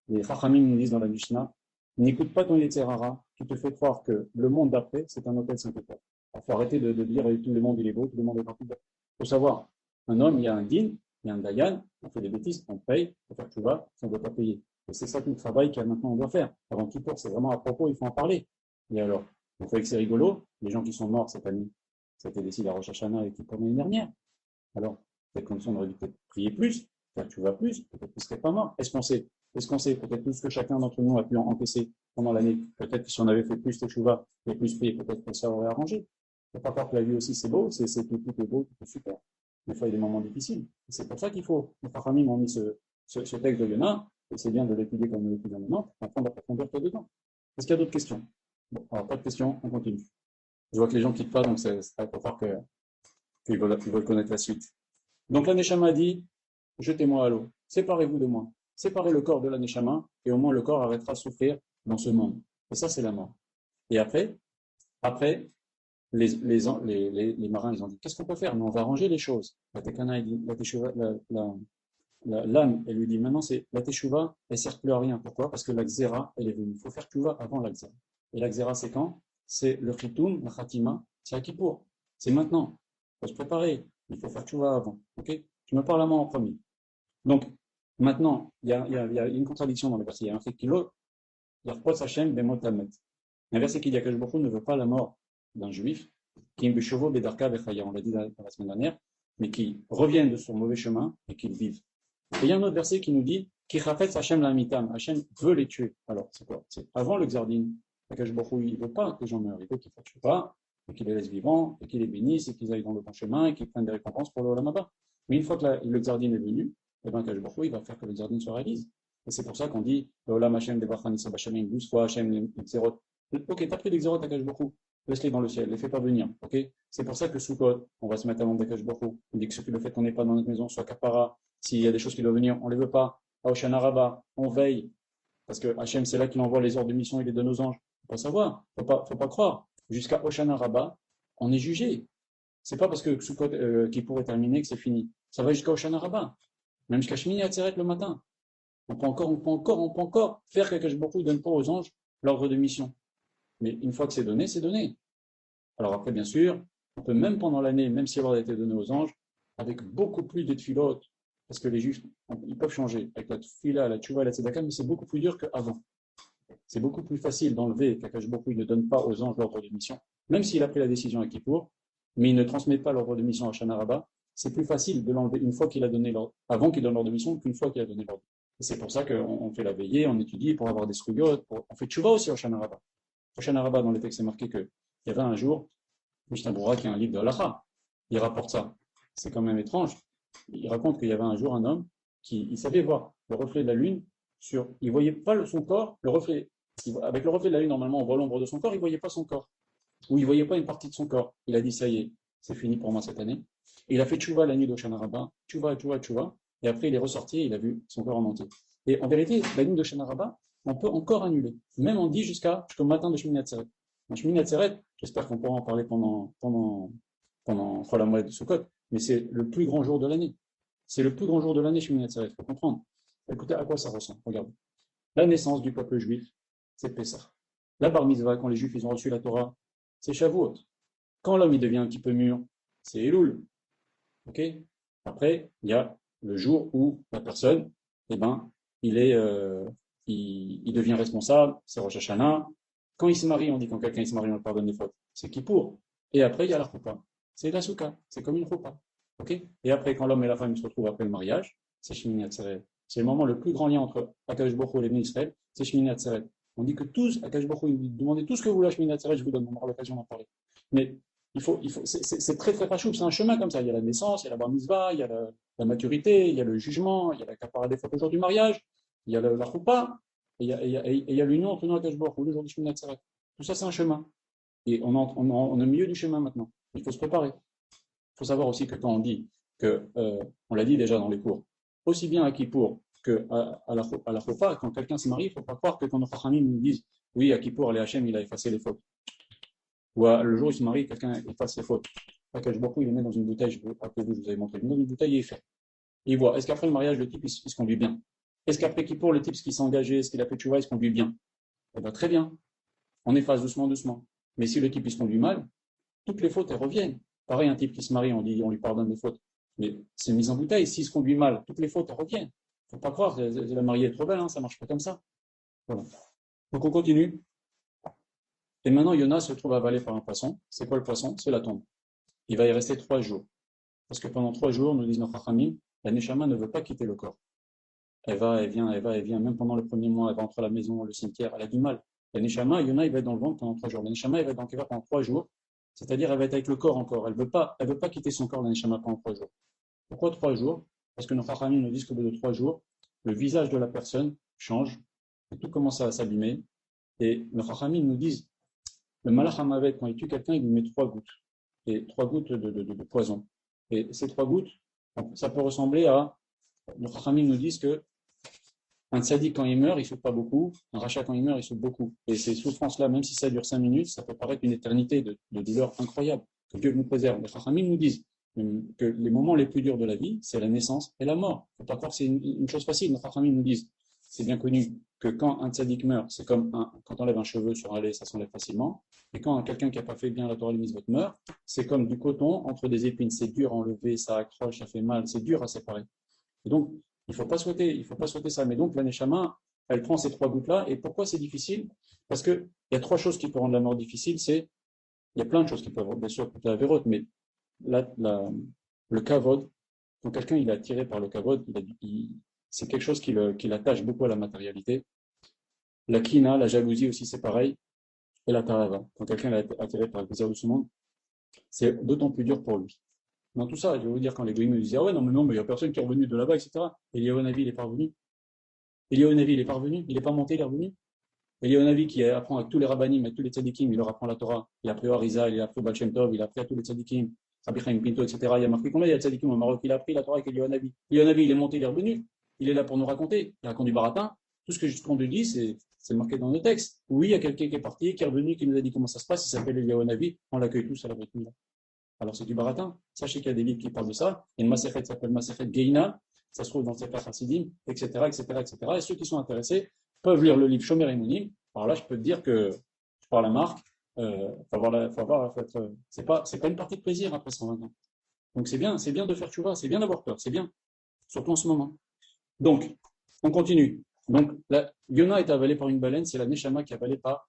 Speaker 1: Les Chachamim nous disent dans la Mishnah n'écoute pas ton Yetzer Hara qui te fait croire que le monde d'après, c'est un hôtel 5 étoiles. Il faut arrêter de dire tout le monde il est beau, tout le monde est partout. Il faut savoir, un homme, il y a un din, il y a un dayan, on fait des bêtises, on paye, il faut faire tout va, si on ne doit pas payer. Et c'est ça tout le travail qu'il y a maintenant on doit faire. Avant tout pour, c'est vraiment à propos, il faut en parler. Et alors, vous savez que c'est rigolo, les gens qui sont morts cette année, c'était décidé à Rosh Hashanah et qui pour l'année dernière. Alors, peut-être comme ça, on aurait dû peut-être prier plus, faire tu vas plus, peut-être qu'ils ne seraient pas morts. Est-ce qu'on sait? Est-ce qu'on sait peut-être tout ce que chacun d'entre nous a pu encaisser pendant l'année? Peut-être que si on avait fait plus teshuva et plus prié, peut-être que ça aurait arrangé. Il ne faut pas croire que la vie aussi c'est beau, tout est beau, tout est super. Des fois, il y a des moments difficiles. Et c'est pour ça qu'il faut. Les Chachamim ont mis ce texte de Yona, et c'est bien de l'étudier comme nous l'étudions maintenant, pour apprendre la profondeur qu'il y a dedans. Est-ce qu'il y a d'autres questions? Bon, alors pas de questions, on continue. Je vois que les gens ne quittent pas, donc c'est pour voir qu'ils veulent connaître la suite. Donc la Neshama dit, jetez-moi à l'eau, séparez-vous de moi, séparez le corps de la Neshama, et au moins le corps arrêtera de souffrir dans ce monde. Et ça, c'est la mort. Et après, les marins, ils ont dit, qu'est-ce qu'on peut faire? Mais on va arranger les choses. La Tekana, l'âme, elle lui dit, maintenant, la Teshuva, elle sert plus à rien. Pourquoi? Parce que la Xéra, elle est venue. Il faut faire Teshuva avant la Xéra. Et la Xéra, c'est quand? C'est le Chitoum, la Khatima, c'est à Kippour. C'est maintenant. Il faut se préparer. Il faut faire Teshuva avant. Ok? Tu me parles à moi en premier. Donc, maintenant, il y a une contradiction dans le verset. Il y a un fait qui l'autre. Yarpot Hashem bemot tamet. Un verset qui dit que Baruch ne veut pas la mort d'un juif, qui on l'a dit la semaine dernière, mais qui reviennent de son mauvais chemin et qu'ils vivent. Et il y a un autre verset qui nous dit qui Chafetz Hashem l'amitam. Hashem veut les tuer. Alors, c'est quoi? C'est avant le Xardine. Akash Baruch il ne veut pas que les gens meurent. Il veut qu'ils ne fassent pas, et qu'ils les laissent vivants, et qu'ils les bénissent, et qu'ils aillent dans le bon chemin, et qu'ils prennent des récompenses pour le Olam Haba. Mais une fois que le Xardine est venu, eh bien, Akash Baruch il va faire que le Xardine se réalise. Et c'est pour ça qu'on dit Olam Hashem Devarchan Issa Bashamim 12 fois Hashem l'Xerot. Ok, t'as pris l'Xerot Akash Baruch laisse-les dans le ciel, les fais pas venir. Ok? C'est pour ça que Sukkot, on va se mettre à l'ombre d'Akash Baruch on dit que le fait qu'on n'est pas dans notre maison soit kapara. S'il y a des choses qui doivent venir, on ne les veut pas. À Oshana Rabbah, on veille. Parce que Hachem, c'est là qu'il envoie les ordres de mission et les donne aux anges. Faut pas savoir, faut pas croire. Jusqu'à Oshana Rabbah, on est jugé. C'est pas parce que Sukkot qui pourrait terminer que c'est fini. Ça va jusqu'à Oshana Rabbah. Même jusqu'à Shmini Atzeret le matin. On peut encore faire quelque chose beaucoup, donne pas aux anges l'ordre de mission. Mais une fois que c'est donné, c'est donné. Alors après, bien sûr, on peut même pendant l'année, même si l'ordre a été donné aux anges, avec beaucoup plus de tfilotes, parce que les juifs, ils peuvent changer avec la tfila, la tchouva et la tzedaka, mais c'est beaucoup plus dur qu'avant. C'est beaucoup plus facile d'enlever qu'Akash Baruch ne donne pas aux anges l'ordre de mission, même s'il a pris la décision à Kippour, mais il ne transmet pas l'ordre de mission à Shana Rabbah. C'est plus facile de l'enlever une fois qu'il a donné l'ordre, avant qu'il donne l'ordre de mission, qu'une fois qu'il a donné l'ordre. Et c'est pour ça qu'on fait la veillée, on étudie pour avoir des srouillottes, on fait tchouva aussi au Shana Rabbah. Au Shana Rabbah, dans les textes, c'est marqué qu'il y avait un jour, Mishnah Berurah, qui est un livre de Halacha, il rapporte ça. C'est quand même étrange. Il raconte qu'il y avait un jour un homme qui il savait voir le reflet de la lune il voyait pas son corps, le reflet. Avec le reflet de la lune, normalement, on voit l'ombre de son corps, il voyait pas son corps. Ou il voyait pas une partie de son corps. Il a dit, ça y est, c'est fini pour moi cette année. Et il a fait tchouva la nuit d'Oshana Rabbah, tchouva. Et après, il est ressorti et il a vu son corps en entier. Et en vérité, la nuit d'Oshana Rabbah, on peut encore annuler. Même on dit jusqu'au matin de Shmini Atzeret. Dans Shmini Atzeret, j'espère qu'on pourra en parler pendant la moelle de Sukkot, mais c'est le plus grand jour de l'année. C'est le plus grand jour de l'année, Shmini Atzeret, il faut comprendre. Écoutez à quoi ça ressemble, regardez. La naissance du peuple juif, c'est Pessah. La bar mitzvah, quand les juifs ils ont reçu la Torah, c'est Shavuot. Quand l'homme il devient un petit peu mûr, c'est Elul. Ok? Après, il y a le jour où la personne, eh ben, il est il devient responsable, c'est Rosh Hashanah. Quand il se marie, on dit quand quelqu'un se marie, on le pardonne des fautes. C'est Kippour. Et après, il y a la choupa. C'est la souka. C'est comme une choupa. Ok. Et après, quand l'homme et la femme se retrouvent après le mariage, c'est Shemini Atzeret. C'est le moment le plus grand lien entre Akadosh Baruch Hu et les bénis Israël, c'est Shemini Atzeret. On dit que tous, Akadosh Baruch Hu, il demandez tout ce que vous voulez à Shemini Atzeret, je vous donne, on aura l'occasion d'en parler. Mais c'est très très pachouk, c'est un chemin comme ça. Il y a la naissance, il y a la bar mitzvah, il y a la maturité, il y a le jugement, il y a la capara des fautes au jour du mariage, il y a la choupa, et il y a l'union entre nous et Akadosh Baruch Hu, le jour du Shemini Atzeret. Tout ça, c'est un chemin. Et on est au milieu du chemin maintenant. Il faut se préparer. Il faut savoir aussi que quand on dit que, on l'a dit déjà dans les cours, aussi bien à Kippour qu'à la Choupa, quand quelqu'un se marie, il ne faut pas croire que quand nos Chachamim nous disent oui, à Kippour, les Hachem, il a effacé les fautes. Ou le jour où il se marie, quelqu'un efface les fautes. Akadosh Baruch Hu, il les met dans une bouteille, rappelez-vous, je vous avais montré, dans une bouteille et il fait. Et il voit, est-ce qu'après le mariage, le type, il se conduit bien? Est-ce qu'après Kippour, le type, ce qui s'est engagé, ce qu'il a fait tchouva, il se conduit bien? Eh bien, très bien. On efface doucement, doucement. Mais si le type, il se conduit mal, toutes les fautes, elles reviennent. Pareil, un type qui se marie, on dit, on lui pardonne les fautes. Mais c'est mise en bouteille. S'il se conduit mal, toutes les fautes, elles reviennent. Faut pas croire, la mariée est trop belle, hein, ça marche pas comme ça. Voilà. Donc on continue. Et maintenant, Yona se trouve avalé par un poisson. C'est quoi le poisson? C'est la tombe. Il va y rester 3 jours. Parce que pendant 3 jours, nous disent nos Chachamim, la Neshama ne veut pas quitter le corps. Elle va, elle vient, elle va, elle vient. Même pendant le premier mois, elle va entre la maison, le cimetière, elle a du mal. La Neshama, Yona, il va être dans le ventre pendant 3 jours. La Neshama, elle va être dans le Kéva pendant 3 jours. C'est-à-dire, elle va être avec le corps encore. Elle veut pas quitter son corps, la Neshama, pendant 3 jours. Pourquoi 3 jours? Parce que nos Chachamim nous disent qu'au bout de 3 jours, le visage de la personne change, et tout commence à s'abîmer. Et nos Chachamim nous disent, le Malach HaMavet, quand il tue quelqu'un, il lui met 3 gouttes. Et 3 gouttes de poison. Et ces 3 gouttes, ça peut ressembler à, nos Chachamim nous disent que un tzaddik, quand il meurt, il souffre pas beaucoup. Un rachat, quand il meurt, il souffre beaucoup. Et ces souffrances-là, même si ça dure 5 minutes, ça peut paraître une éternité de douleur incroyable. Que Dieu nous préserve. Les Chachamim nous disent que les moments les plus durs de la vie, c'est la naissance et la mort. Il ne faut pas croire que c'est une chose facile. Les Chachamim nous disent, c'est bien connu, que quand un tzaddik meurt, c'est comme quand on enlève un cheveu sur un lait, ça s'enlève facilement. Et quand quelqu'un qui n'a pas fait bien la Torah, les mitzvot meurt, c'est comme du coton entre des épines. C'est dur à enlever, ça accroche, ça fait mal, c'est dur à séparer. Et donc, il ne faut pas souhaiter ça. Mais donc, la Neshama, elle prend ces 3 gouttes-là. Et pourquoi c'est difficile? Parce qu'il y a 3 choses qui peuvent rendre la mort difficile. Il y a plein de choses qui peuvent, bien sûr, la vérote, mais le kavod, quand quelqu'un il est attiré par le kavod, c'est quelque chose qui l'attache beaucoup à la matérialité. La kina, la jalousie aussi, c'est pareil. Et la tarava, quand quelqu'un est attiré par le plaisir de ce monde, c'est d'autant plus dur pour lui. Dans tout ça, je vais vous dire, quand les goïms me disaient, ah ouais, non, mais il n'y a personne qui est revenu de là-bas, etc. Eliyahu Navi, il est pas revenu. Eliyahu Navi, il est pas revenu. Il n'est pas monté, il est revenu. Eliyahu Navi, qui apprend avec tous les rabbanim, avec tous les tzadikim, il leur apprend la Torah. Il a appris Arizal, il a appris Baal Shem Tov, il a appris à tous les tzadikim, Rabbi Chaim Pinto, etc. Il a marqué combien il y a de tzadikim au Maroc? Il a appris la Torah avec Eliyahu Navi. Eliyahu Navi, il est monté, il est revenu. Il est là pour nous raconter. Il raconte du baratin. Tout ce qu'on lui dit, c'est marqué dans nos textes. Oui, il y a quelqu'un qui est parti, qui est revenu, qui nous a dit comment ça se passe. Il s'appelle Eliyahu Navi. On l'accueille tous à la Brit Mila. Alors c'est du baratin. Sachez qu'il y a des livres qui parlent de ça. Il y a une Masechet qui s'appelle Masechet Geina. Ça se trouve dans Sefer Hasidim, etc., etc., etc. Et ceux qui sont intéressés peuvent lire le livre Shomer Emunim. Alors là, je peux te dire que je parle à Marc. C'est pas une partie de plaisir après 120 ans. Donc c'est bien de faire tchouva, c'est bien d'avoir peur, c'est bien. Surtout en ce moment. Donc, on continue. Donc, Yona est avalé par une baleine, c'est la Neshama qui est avalée par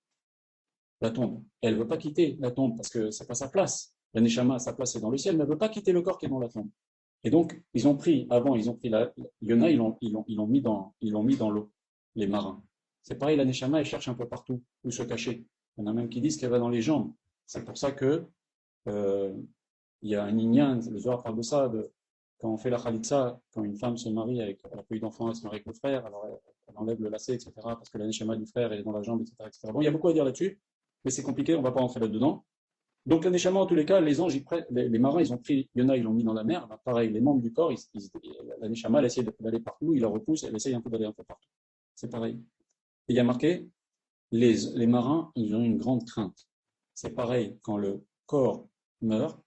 Speaker 1: la tombe. Et elle ne veut pas quitter la tombe parce que c'est pas sa place. La Neshama, sa place est dans le ciel, mais elle ne veut pas quitter le corps qui est dans la tombe. Et donc, ils ont pris Yona, ils l'ont mis dans l'eau, les marins. C'est pareil, la Neshama, elle cherche un peu partout où se cacher. Il y en a même qui disent qu'elle va dans les jambes. C'est pour ça que il y a un inyan, le Zohar parle de ça, quand on fait la khalitsa, quand une femme se marie elle a pas eu d'enfant, elle se marie avec le frère, alors elle enlève le lacet, etc., parce que la Neshama du frère, elle est dans la jambe, etc., etc. Bon, il y a beaucoup à dire là-dessus, mais c'est compliqué, on ne va pas rentrer là-dedans. Donc la Neshama, en tous les cas, les anges, les marins, ils ont pris Yona, ils l'ont mis dans la mer. Ben, pareil, les membres du corps, la Neshama, elle essaie d'aller partout, il la repousse, elle essaye un peu d'aller un peu partout. C'est pareil. Et il y a marqué, les marins, ils ont une grande crainte. C'est pareil, quand le corps meurt,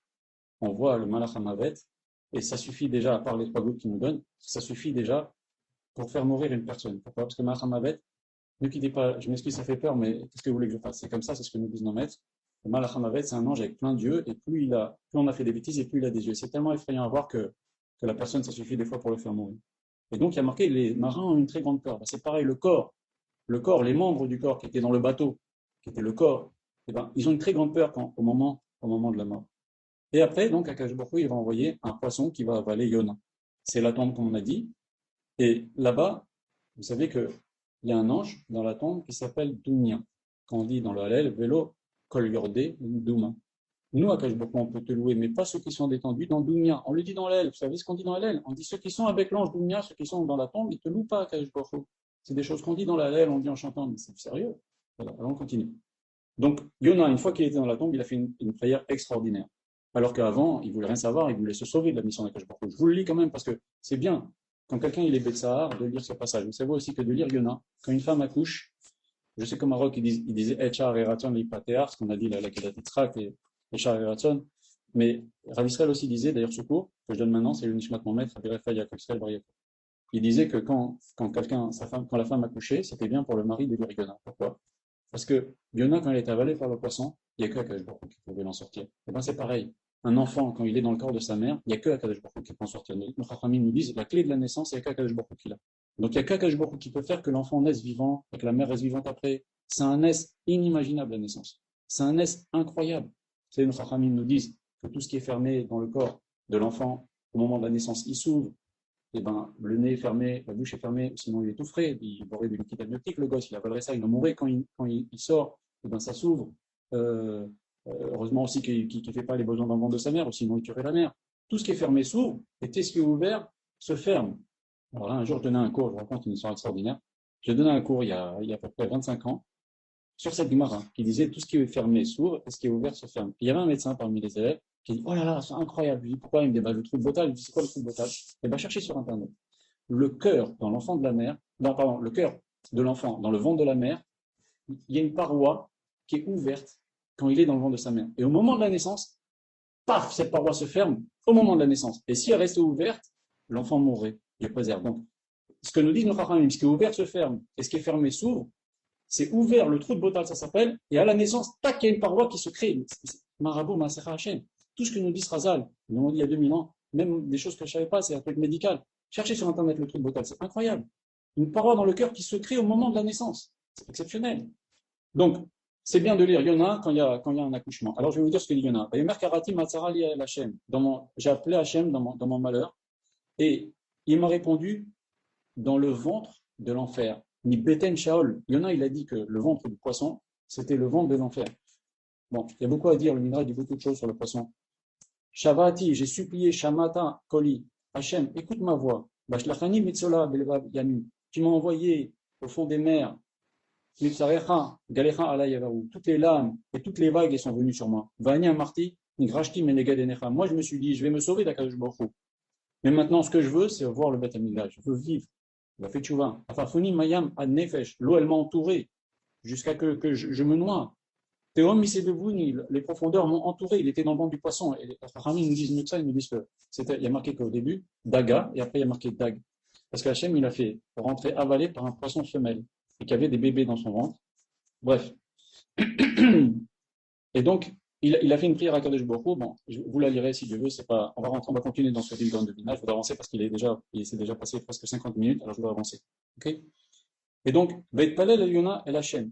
Speaker 1: on voit le Malach HaMavet, et ça suffit déjà, à part les 3 gouttes qu'il nous donne, ça suffit déjà pour faire mourir une personne. Pourquoi? Parce que Malach HaMavet, ne quittez pas, je m'excuse, ça fait peur, mais qu'est-ce que vous voulez que je fasse? C'est comme ça, c'est ce que nous disent nos maîtres. Le Malach HaMavet, c'est un ange avec plein d'yeux, et plus on a fait des bêtises, et plus il a des yeux. C'est tellement effrayant à voir que la personne, ça suffit des fois pour le faire mourir. Et donc, il y a marqué, les marins ont une très grande peur. Ben, c'est pareil, le corps, le corps, les membres du corps qui étaient dans le bateau, qui était le corps, eh ben, ils ont une très grande peur au moment de la mort. Et après, donc, Akadosh Baruch Hu, il va envoyer un poisson qui va avaler Yona. C'est la tombe, comme on a dit. Et là-bas, vous savez qu'il y a un ange dans la tombe qui s'appelle Doumia. Quand on dit dans le Hallel, Vélo, Kol Yordé, Douma. Nous, à Akadosh Baruch Hu, on peut te louer, mais pas ceux qui sont détendus dans Doumia. On le dit dans l'Hallel. Vous savez ce qu'on dit dans l'Hallel? On dit ceux qui sont avec l'ange Doumia, ceux qui sont dans la tombe, ils ne te louent pas, Akadosh Baruch Hu. C'est des choses qu'on dit dans l'Hallel, on dit en chantant, mais c'est sérieux. Voilà, alors on continue. Donc, Yona, une fois qu'il était dans la tombe, il a fait une prière extraordinaire. Alors qu'avant, il voulait rien savoir, il voulait se sauver de la mission d'Akadosh Baruch Hu. Je vous le lis quand même parce que c'est bien, quand quelqu'un il est Betsahar, de lire ce passage. Vous savez aussi que de lire Yona, quand une femme accouche, je sais qu'au Maroc, il disait Echar et Ratzon l'Ipatear, ce qu'on a dit la Kedat Yitzhak et Echar et Ratzon, mais Rav Israël aussi disait, d'ailleurs ce cours que je donne maintenant, c'est le Nishmat mon maître, Rabbi Raphaël Yaakov Israël Bar Yaakov. Il disait que quand la femme accouchait, c'était bien pour le mari de lire Yona. Pourquoi? Parce que Yona, quand il est avalé par le poisson, il n'y a que Akadosh Baruch Hu qui pouvait l'en sortir. Et bien c'est pareil. Un enfant, quand il est dans le corps de sa mère, il n'y a que Akadosh Baruch Hu qui peut en sortir. Nos Chachamim nous disent la clé de la naissance, il n'y a qu'Akadosh Baruch Hu qui l'a. Donc il n'y a qu'Akadosh Baruch Hu qui peut faire que l'enfant naisse vivant et que la mère reste vivante après. C'est un naisse inimaginable, la naissance. C'est un naisse incroyable. Vous savez, nos Chachamim nous disent que tout ce qui est fermé dans le corps de l'enfant, au moment de la naissance, il s'ouvre. Et ben, le nez est fermé, la bouche est fermée, sinon il est tout frais, il aurait du liquide amniotique, le gosse, il avalerait ça, il en mourrait quand il sort, et ben ça s'ouvre. Heureusement aussi qu'il ne fait pas les besoins dans le ventre de sa mère, ou sinon il tuerait la mère. Tout ce qui est fermé s'ouvre, et tout ce qui est ouvert se ferme. Alors là, un jour, je donnais un cours, je vous raconte une histoire extraordinaire. J'ai donné un cours il y a à peu près 25 ans, sur cette Gemara, qui disait tout ce qui est fermé s'ouvre, et ce qui est ouvert se ferme. Et il y avait un médecin parmi les élèves, qui dit, oh là là, c'est incroyable. Je lui dis, pourquoi? Il me dit, bah, le trou de botal. Je lui dis, c'est quoi le trou de botal? Eh ben, cherchez sur Internet. Le cœur dans l'enfant de la mère, non, pardon, le cœur de l'enfant dans le ventre de la mère, il y a une paroi qui est ouverte quand il est dans le ventre de sa mère. Et au moment de la naissance, paf, cette paroi se ferme au moment de la naissance. Et si elle restait ouverte, l'enfant mourrait. Dieu préserve. Donc, ce que nous disent nos Chachamim, ce qui est ouvert se ferme, et ce qui est fermé s'ouvre. C'est ouvert, le trou de botal, ça s'appelle, et à la naissance, tac, il y a une paroi qui se crée. Marabout, Masecha Hachem. Tout ce que nous dit Razal, nous l'ont dit il y a 2000 ans, même des choses que je ne savais pas, c'est un truc médical. Cherchez sur Internet le trou de botal, c'est incroyable. Une paroi dans le cœur qui se crée au moment de la naissance. C'est exceptionnel. Donc, c'est bien de lire Yona quand il y a un accouchement. Alors, je vais vous dire ce que dit Yona. J'ai appelé Hachem dans mon malheur, et il m'a répondu dans le ventre de l'enfer. Ni Beten Shaol. Yona, il a dit que le ventre du poisson, c'était le ventre de l'enfer. Bon, il y a beaucoup à dire, le Midrash dit beaucoup de choses sur le poisson. Shavati, j'ai supplié, Shamata, Koli, Hachem, écoute ma voix. Bashlachani Mitzola, Belvav Yanu. Tu m'as envoyé au fond des mers. Mitzarecha, Galecha Alayavaru. Toutes les lames et toutes les vagues sont venues sur moi. Vani Amarti, Nigrashti Menegadenecha. Moi, je me suis dit, je vais me sauver d'Akadosh Baruch Hu. Mais maintenant, ce que je veux, c'est voir le Beth Amikdash. Je veux vivre. Il a fait tchouva. Afafoni Mayam Ad Nefesh. L'eau, elle m'a entouré jusqu'à que je me noie. Théom Misedebouni, les profondeurs m'ont entouré. Il était dans le ventre du poisson. Et les Rami nous disent mieux que ça. Ils nous disent que il y a marqué qu'au début, Daga, et après il y a marqué Dag. Parce qu'Hachem, il a fait rentrer avalé par un poisson femelle. Et qu'il y avait des bébés dans son ventre. Bref. Et donc, il a fait une prière à Kadosh Baruch Hu. Bon, vous la lirez si Dieu veut. C'est pas, on va continuer dans ce livre de Bina. Je voudrais avancer parce il s'est déjà passé presque 50 minutes. Alors je voudrais avancer. Ok? Et donc, Beit Palel el Yona el Hachem.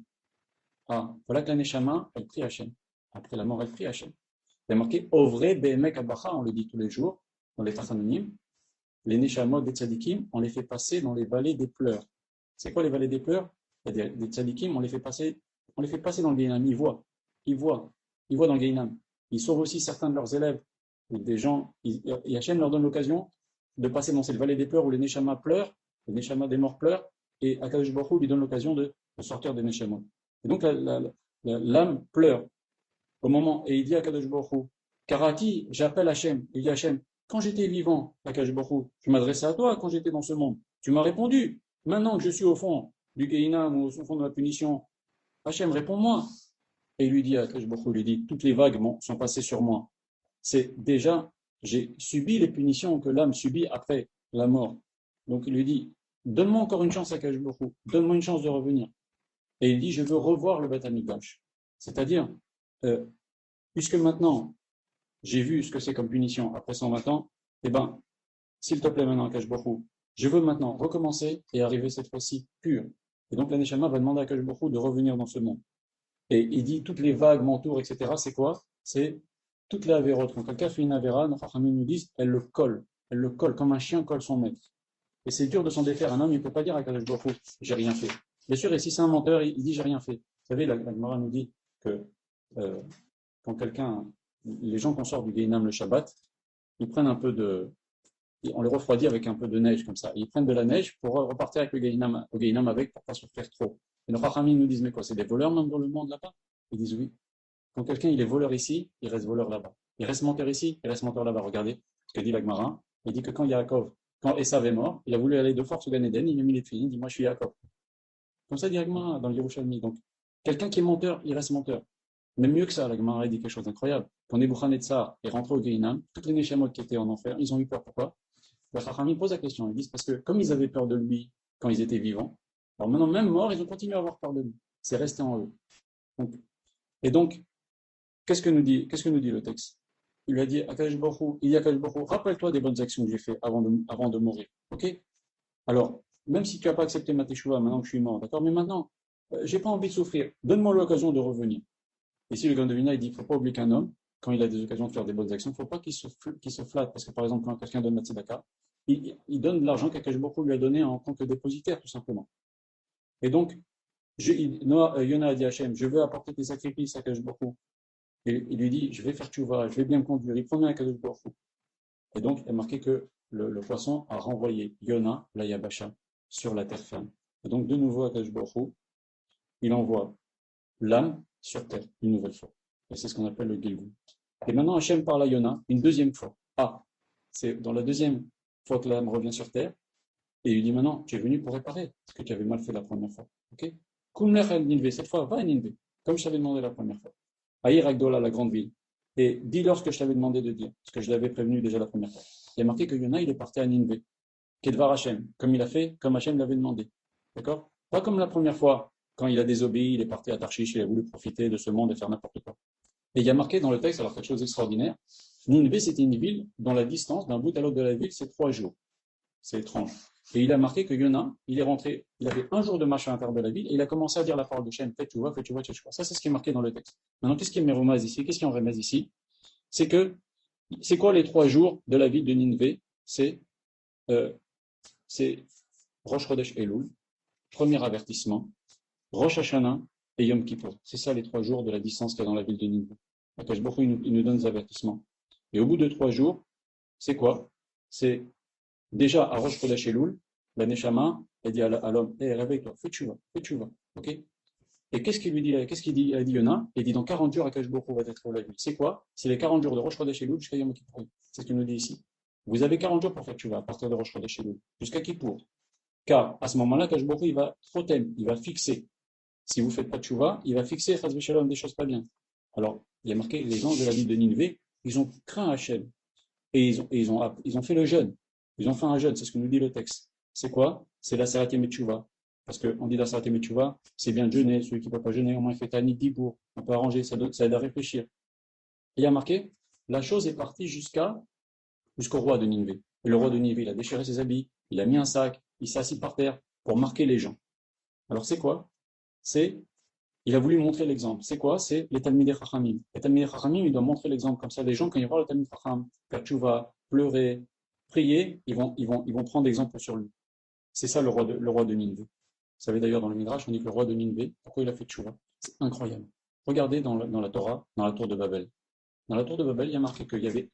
Speaker 1: Ah, voilà que la Neshama, elle prie Hachem. Après la mort, elle prie Hachem. Il y a marqué Ovre Be'emek Abacha, on le dit tous les jours dans les Tachanonim. Les Neshamot des Tzadikim, on les fait passer dans les vallées des pleurs. C'est quoi les vallées des pleurs? Il y a des Tzadikim, on les fait passer dans le Gainam. Ils voient dans le Gainam. Ils sauvent aussi certains de leurs élèves, des gens, et Hachem leur donne l'occasion de passer dans cette vallée des pleurs où les Neshamas pleurent, les Neshamas des morts pleurent, et Akadosh Baruch Hu lui donne l'occasion de sortir des Neshamot. Et donc l'âme pleure au moment, et il dit à Akadosh Baruch Hu, Karati, j'appelle Hachem, il dit Hachem, quand j'étais vivant, Akadosh Baruch Hu, je m'adressais à toi quand j'étais dans ce monde, tu m'as répondu, maintenant que je suis au fond du Gehinam ou au fond de la punition, Hachem, réponds-moi. Et il lui dit à Akadosh Baruch Hu, lui dit, toutes les vagues sont passées sur moi. C'est déjà, j'ai subi les punitions que l'âme subit après la mort. Donc il lui dit, donne-moi encore une chance à Akadosh Baruch Hu, donne-moi une chance de revenir. Et il dit, je veux revoir le Beth Amikdash. C'est-à-dire, puisque maintenant, j'ai vu ce que c'est comme punition après 120 ans, eh ben, s'il te plaît maintenant, Akadosh Baruch Hu, je veux maintenant recommencer et arriver cette fois-ci pur. Et donc, la Neshama va demander à Akadosh Baruch Hu de revenir dans ce monde. Et il dit, toutes les vagues m'entourent, etc. C'est quoi? C'est toutes les avérotes. Quand quelqu'un fait une avéra, nos Chachamim nous disent, elle le colle. Elle le colle, comme un chien colle son maître. Et c'est dur de s'en défaire. Un homme, il ne peut pas dire à Akadosh Baruch Hu, j'ai rien fait. Bien sûr, et si c'est un menteur, il dit, j'ai rien fait. Vous savez, la Gemara nous dit que euh, quand les gens qu'on sort du Guéhinam le Shabbat, ils prennent un peu on les refroidit avec un peu de neige comme ça. Ils prennent de la neige pour repartir avec au Guéhinam avec pour pas se faire trop. Et nos Chachamim nous disent, mais quoi, c'est des voleurs même dans le monde là-bas? Ils disent oui. Quand quelqu'un il est voleur ici, il reste voleur là-bas. Il reste menteur ici, il reste menteur là-bas. Regardez ce que dit l'Agmara. Il dit que quand Esav est mort, il a voulu aller de force au Gan Eden, il a mis les filles, il dit moi je suis Yaakov. Comme ça directement dans le Yerushalmi. Donc quelqu'un qui est menteur, il reste menteur. Mais mieux que ça, l'Agmara dit quelque chose d'incroyable. Quand Nebuchadnezzar est rentré au Gehinam, toutes les Neshamot qui étaient en enfer, ils ont eu peur. Pourquoi? Les Chachamim posent la question. Ils disent parce que comme ils avaient peur de lui quand ils étaient vivants, alors maintenant même morts, ils ont continué à avoir peur de lui. C'est resté en eux. Et donc, qu'est-ce que nous dit le texte? Il lui a dit, Akadosh Baruch Hu, rappelle-toi des bonnes actions que j'ai faites avant de mourir. Ok? Alors, même si tu n'as pas accepté ma teshuva maintenant que je suis mort, d'accord? Mais maintenant, j'ai pas envie de souffrir. Donne-moi l'occasion de revenir. Ici, le grand devina, il dit, il ne faut pas oublier qu'un homme, quand il a des occasions de faire des bonnes actions, il ne faut pas qu'il se flatte. Parce que, par exemple, quand quelqu'un donne la tzedaka, il donne de l'argent qu'Akadosh Baruch Hu lui a donné en tant que dépositaire, tout simplement. Et donc, Yona a dit à Hachem, je veux apporter tes sacrifices à Akadosh Baruch Hu. Et il lui dit, je vais faire tchouva, je vais bien me conduire. Il promet un cadeau de Baruch Hu. Et donc, il a marqué que le poisson a renvoyé Yona, la Yabasha, sur la terre ferme. Et donc, de nouveau, à Kadosh Baruch Hu, il envoie l'âme sur terre, une nouvelle fois. Et c'est ce qu'on appelle le Gilgul. Et maintenant, Hachem parle à Yona une deuxième fois. Ah, c'est dans la deuxième fois que l'âme revient sur terre. Et il lui dit maintenant, tu es venu pour réparer ce que tu avais mal fait la première fois. Ok? Kumlech el Ninvé, cette fois, va à Ninvé, comme je t'avais demandé la première fois. Aïr Agdola, la grande ville. Et dis-leur ce que je t'avais demandé de dire, ce que je l'avais prévenu déjà la première fois. Il y a marqué que Yona, il est parti à Ninvé, Kedvar Hachem, comme il a fait, comme Hachem l'avait demandé. D'accord? Pas comme la première fois, quand il a désobéi, il est parti à Tarshish, il a voulu profiter de ce monde et faire n'importe quoi. Et il y a marqué dans le texte, alors quelque chose d'extraordinaire, Ninvé, c'était une ville dont la distance d'un bout à l'autre de la ville, c'est 3 jours. C'est étrange. Et il a marqué que Yona, il est rentré, il avait un jour de marche à l'intérieur de la ville, et il a commencé à dire la parole de Shem, fais tu vois. Ça, c'est ce qui est marqué dans le texte. Maintenant, qu'est-ce qui est Méromaz ici? Qu'est-ce qui est en Remaz ici? C'est quoi les 3 jours de la ville de Ninvé? Euh, c'est Rosh Chodesh Elul, premier avertissement, Rosh Hashanah et Yom Kippour. C'est ça les 3 jours de la distance qu'il y a dans la ville de Ninvé. Akash Baruch Hu, il nous donne des avertissements. Et au bout de 3 jours, c'est quoi? C'est déjà à Rosh Chodesh Elul, la Neshama, elle dit à l'homme, réveille-toi, fais tchouva, ok? Et qu'est-ce qu'il lui dit, il a dit Yona? Il dit dans 40 jours, Akash Baruch Hu va être au la ville. C'est quoi? C'est les 40 jours de Rosh Chodesh Elul jusqu'à Yom Kippour. C'est ce qu'il nous dit ici. Vous avez 40 jours pour faire tchouva à partir de Rosh Chodesh Elul jusqu'à Kippour. Car à ce moment-là, Akash Baruch Hu, il va trotem, il va fixer. Si vous ne faites pas tchouva, il va fixer Chaz v'Shalom des choses pas bien. Alors, il y a marqué, les gens de la ville de Ninvé, ils ont craint Hachem. Et ils ont fait le jeûne. Ils ont fait un jeûne, c'est ce que nous dit le texte. C'est quoi? C'est la Serat Yemei Teshuvah. Parce qu'on dit la Serat Yemei Teshuvah, c'est bien de jeûner. Celui qui ne peut pas jeûner, au moins il fait Tanit Dibour. On peut arranger, ça aide à réfléchir. Et il y a marqué, la chose est partie jusqu'au roi de Ninvé. Et le roi de Ninvé, il a déchiré ses habits, il a mis un sac, il s'est assis par terre pour marquer les gens. Alors c'est quoi? Il a voulu montrer l'exemple. C'est quoi? C'est les Talmidei Chachamim. Les Talmidei Chachamim, ils doivent montrer l'exemple. Comme ça, les gens, quand ils voient le Talmid Chacham, faire tchouva, pleurer, prier, ils vont prendre exemple sur lui. C'est ça le roi de Ninvé. Vous savez d'ailleurs dans le Midrash, on dit que le roi de Ninvé, pourquoi il a fait tchouva? C'est incroyable. Regardez dans la Torah, dans la tour de Babel. Dans la tour de Babel, il y a marqué qu'il y avait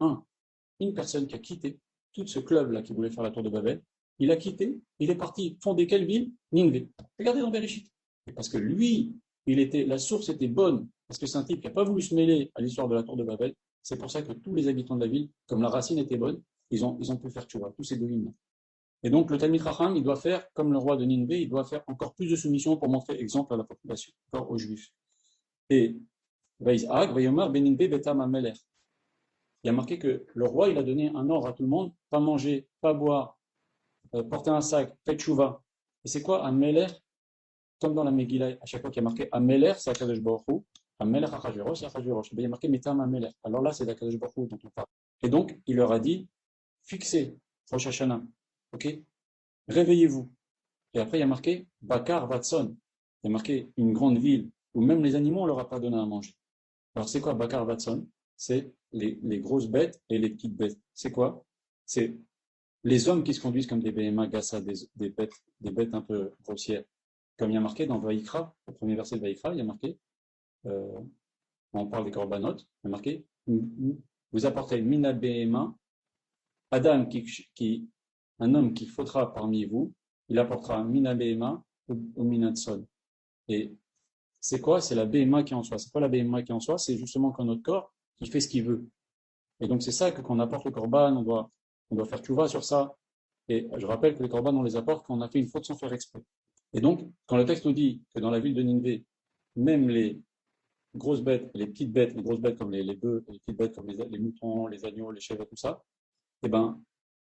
Speaker 1: une personne qui a quitté tout ce club-là qui voulait faire la tour de Babel. Il a quitté, il est parti fonder quelle ville? Ninvé. Regardez dans Bereshit. Et parce que lui, la source était bonne, parce que c'est un type qui n'a pas voulu se mêler à l'histoire de la tour de Babel. C'est pour ça que tous les habitants de la ville, comme la racine était bonne, ils ont pu faire tchouva, tous ces devines. Et donc le Talmid Chacham, il doit faire, comme le roi de Ninvé, il doit faire encore plus de soumission pour montrer exemple à la population, encore aux Juifs. Et Vaïzak, Vayomar, Beninvé, Betam Ameler. Il y a marqué que le roi, il a donné un ordre à tout le monde, pas manger, pas boire, porter un sac, faire tchouva. Et c'est quoi un Meler? Comme dans la Megillah, à chaque fois qu'il y a marqué Ameler, c'est Akadosh Baruch Hu. Ameler Achashverosh, c'est Achashverosh. Il y a marqué Metam Ameler. Alors là, c'est Akadosh Baruch Hu dont on parle. Et donc, il leur a dit, fixez Rosh Hashanah. Ok? Réveillez-vous. Et après, il y a marqué Bakar Vatson. Il y a marqué une grande ville où même les animaux, on ne leur a pas donné à manger. Alors, c'est quoi Bakar Vatson? C'est les grosses bêtes et les petites bêtes. C'est quoi? C'est les hommes qui se conduisent comme des BMA Gassa, des bêtes un peu grossières. Comme il y a marqué dans Vaïkra, au premier verset de Vaïkra, il y a marqué, euh, on parle des corbanotes, il y a marqué vous apportez mina BMA, Adam un homme qui faudra parmi vous, il apportera mina BMA ou mina Tsol. Et c'est quoi? C'est la BMA qui est en soi. C'est pas la BMA qui est en soi, c'est justement quand notre corps qui fait ce qu'il veut. Et donc c'est ça que quand on apporte le corban, on doit faire tchouva sur ça. Et je rappelle que les corbanes, on les apporte quand on a fait une faute sans faire exprès. Et donc, quand le texte nous dit que dans la ville de Nineveh, même les grosses bêtes, les petites bêtes, les grosses bêtes comme les bœufs, les petites bêtes comme les moutons, les agneaux, les chèvres et tout ça, eh ben,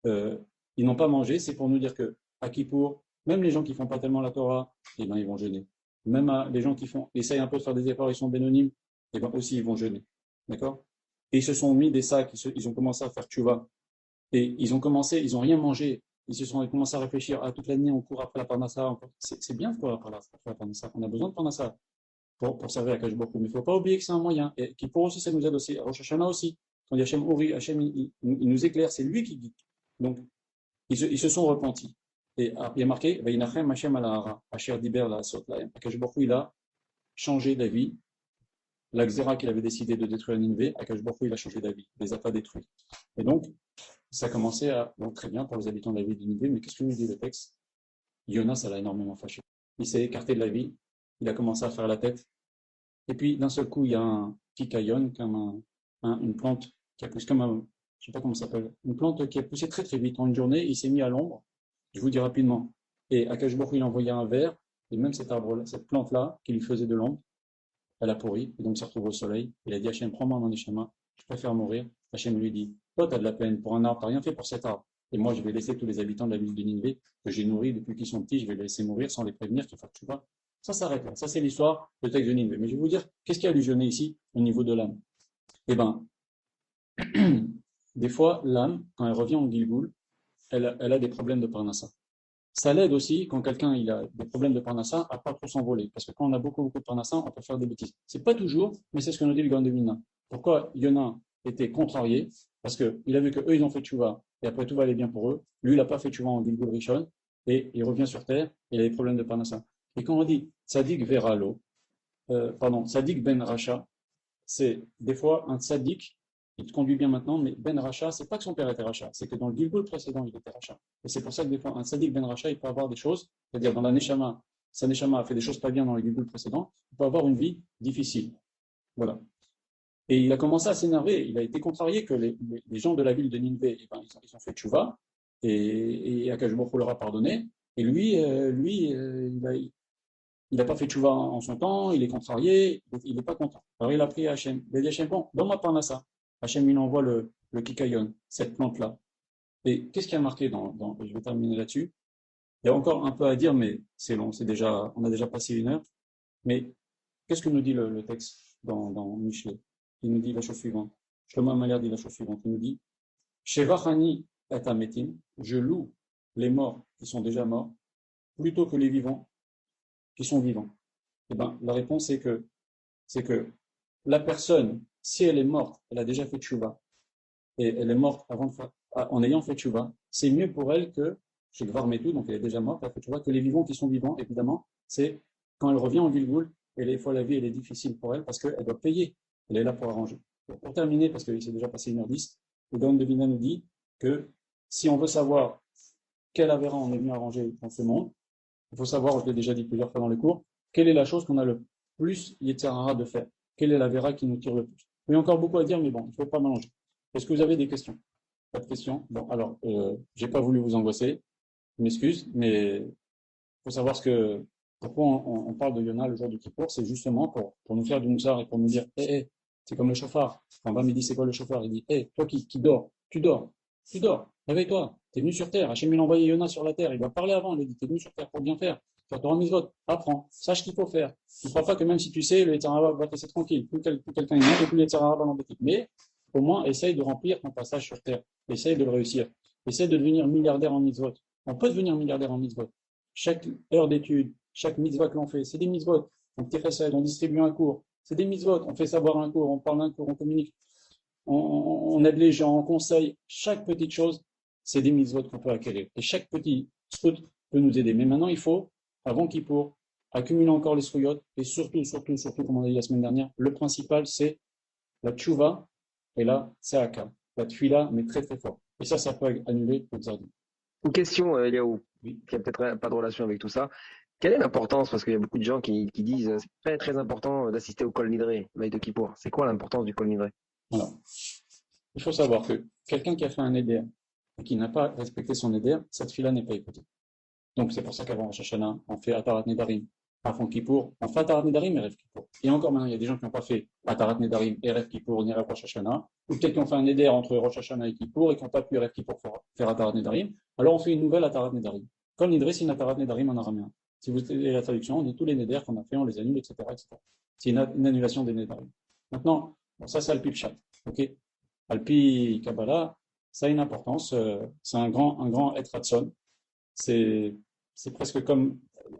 Speaker 1: ils n'ont pas mangé. C'est pour nous dire que à Kippour, même les gens qui font pas tellement la Torah, eh ben, ils vont jeûner. Même les gens qui essayent un peu de faire des efforts, ils sont bénonymes, eh ben, aussi ils vont jeûner. D'accord? Et ils se sont mis des sacs, ils ont commencé à faire tchouva. Et ils ont rien mangé. Ils se sont commencé à réfléchir. Ah, toute la nuit, on court après la parnassa. C'est bien de courir après la parnassa. On a besoin de parnassa pour servir à Kadosh Baruch Hu. Mais il ne faut pas oublier que c'est un moyen. Et qui pour aussi, ça nous aide aussi. Rosh Hashanah aussi. Quand il y a Hachem Ori, Hachem, il nous éclaire. C'est lui qui guide. Donc, ils se sont repentis. Et il y a marqué, Vayinachem Hachem ala Asher Diber la Sot Laem. Kadosh Baruch Hu, il a changé d'avis. La Xéra qu'il avait décidé de détruire Nineveh, Akash Baruch Hu, il a changé d'avis. Il les a pas détruits. Et donc, ça a commencé à, donc très bien pour les habitants de la ville de Nineveh, mais qu'est-ce que nous dit le texte? Jonas, ça l'a énormément fâché. Il s'est écarté de la ville, il a commencé à faire la tête, et puis d'un seul coup, il y a un kikayon, comme une plante qui a poussé, comme je sais pas comment ça s'appelle, une plante qui a poussé très très vite. En une journée, il s'est mis à l'ombre, je vous dis rapidement. Et Akash Baruch Hu, il a envoyé un ver, et même cet arbre-là, cette plante-là, qui lui faisait de l'ombre, elle a pourri, et donc il s'est retrouvé au soleil. Il a dit, Hachem, prends-moi mon échama, je préfère mourir. Hachem lui dit, toi, tu as de la peine pour un arbre, tu n'as rien fait pour cet arbre. Et moi, je vais laisser tous les habitants de la ville de Nineveh, que j'ai nourris depuis qu'ils sont petits, je vais les laisser mourir sans les prévenir qu'il faut que tu vas. Ça s'arrête là. Ça, c'est l'histoire, le texte de Nineveh. Mais je vais vous dire, qu'est-ce qui a allusionné ici au niveau de l'âme? Eh ben, des fois, l'âme, quand elle revient en Gilgoul, elle a des problèmes de parnassa. Ça l'aide aussi quand quelqu'un il a des problèmes de parnassa à pas trop s'envoler. Parce que quand on a beaucoup de parnassa, on peut faire des bêtises. C'est pas toujours, mais c'est ce que nous dit le Gaon de Vilna. Pourquoi Yona était contrarié? Parce qu'il a vu que eux ils ont fait tchouva et après tout va aller bien pour eux. Lui il n'a pas fait tchouva en Gilgul Rishon et il revient sur terre et il a des problèmes de parnassa. Et quand on dit Tzadik Veralo, Tzadik Ben Racha, c'est des fois un Tzadik. Il te conduit bien maintenant, mais Ben Racha, c'est pas que son père était Racha, c'est que dans le Gilgul précédent, il était Racha. Et c'est pour ça que des fois, un Tzadik Ben Racha, il peut avoir des choses, c'est-à-dire dans la Neshama, sa Neshama a fait des choses pas bien dans le Gilgul précédent, il peut avoir une vie difficile. Voilà. Et il a commencé à s'énerver, il a été contrarié que les gens de la ville de Nineveh, eh ben, ils ont fait tchouva, et Akash Baruch Hu leur a pardonné, et lui, il n'a pas fait tchouva en son temps, il est contrarié, il n'est pas content. Alors il a pris Hachem, il a dit Hachem, bon, donne-moi parnassa. Hachem, il envoie le kikayon, cette plante-là. Et qu'est-ce qui a marqué je vais terminer là-dessus. Il y a encore un peu à dire, mais c'est long, on a déjà passé 1 heure. Mais qu'est-ce que nous dit le texte dans Michelet? Il nous dit la chose suivante. Shlomo Amalia dit la chose suivante. Il nous dit, Shevachani et Ametim, je loue les morts qui sont déjà morts, plutôt que les vivants qui sont vivants. Eh ben, la réponse c'est que la personne, si elle est morte, elle a déjà fait tchouva, et elle est morte en ayant fait tchouva, c'est mieux pour elle que, chez Gvarmetou, donc elle est déjà morte, elle a fait tchouva, que les vivants qui sont vivants, évidemment, c'est quand elle revient en Gilgoul, et des fois la vie elle est difficile pour elle, parce qu'elle doit payer, elle est là pour arranger. Pour terminer, parce qu'il s'est déjà passé 1h10, le Gaon de Vilna nous dit que si on veut savoir quel avéra on est venu arranger dans ce monde, il faut savoir, je l'ai déjà dit plusieurs fois dans les cours, quelle est la chose qu'on a le plus Yetzirara de faire. Quelle est la vera qui nous tire le plus? Il y a encore beaucoup à dire, mais bon, il ne faut pas mélanger. Est-ce que vous avez des questions? Pas de questions? Bon, alors, j'ai pas voulu vous angoisser, je m'excuse, mais il faut savoir pourquoi on parle de Yona le jour du Kippour, c'est justement pour nous faire du moussard et pour nous dire, c'est comme le chauffard. Quand Bam dit c'est quoi le chauffard? Il dit, toi qui dors, tu dors, réveille-toi, t'es venu sur terre, Hachem il a envoyé Yona sur la terre, il va parler avant, il a dit, t'es venu sur terre pour bien faire. Faire ton mitzvot, apprends, sache ce qu'il faut faire. Ne crois pas que même si tu sais, le Yetzirah va te laisser tranquille. Plus quelqu'un est monte, et plus le Yetzirah va l'embêter. Mais au moins, essaye de remplir ton passage sur terre. Essaye de le réussir. Essaye de devenir milliardaire en mitzvot. On peut devenir milliardaire en mitzvot. chaque heure d'étude, chaque mitzvah que l'on fait, c'est des mitzvot. On petit chesed, on distribue un cours, c'est des mitzvot. On fait savoir un cours, on parle d'un cours, on communique, on aide les gens, on conseille. Chaque petite chose, c'est des mitzvot qu'on peut acquérir. Et chaque petit srout peut nous aider. Mais maintenant, il faut, avant Kippour, accumuler encore les srouyot. Et surtout, comme on a dit la semaine dernière, le principal, c'est la tchouva et la tseaka. La tfila, mais très très fort. Et ça peut annuler le tzardim.
Speaker 2: Une question, Eliaou,
Speaker 1: Oui.
Speaker 2: qui a peut-être pas de relation avec tout ça. Quelle est l'importance, parce qu'il y a beaucoup de gens qui disent c'est très très important d'assister au Kol Nidré, veille de Kippour. C'est quoi l'importance du Kol Nidré?
Speaker 1: Alors, il faut savoir que quelqu'un qui a fait un éder et qui n'a pas respecté son éder, cette fila n'est pas écoutée. Donc c'est pour ça qu'avant Rosh Hashanah, on fait Atarat Nedarim. Avant Kippour, on fait Atarat Nedarim et Rev Kippour. Et encore maintenant, il y a des gens qui n'ont pas fait Atarat Nedarim et Rev Kippour ni Rev Rosh Hashanah, ou peut-être qui ont fait un éder entre Rosh Hashanah et Kippour et qui n'ont pas pu Rev Kippour faire Atarat Nedarim. Alors on fait une nouvelle Atarat Nedarim. Kol Nidre, c'est une Atarat Nedarim en araméen. Si vous avez la traduction, on dit tous les néders qu'on a fait, on les annule, etc. etc. C'est une annulation des Nedarim. Maintenant, bon, ça c'est Alpi Pshat. Ok, Alpi Kabbalah, ça a une importance. C'est un grand Etratson. C'est presque comme,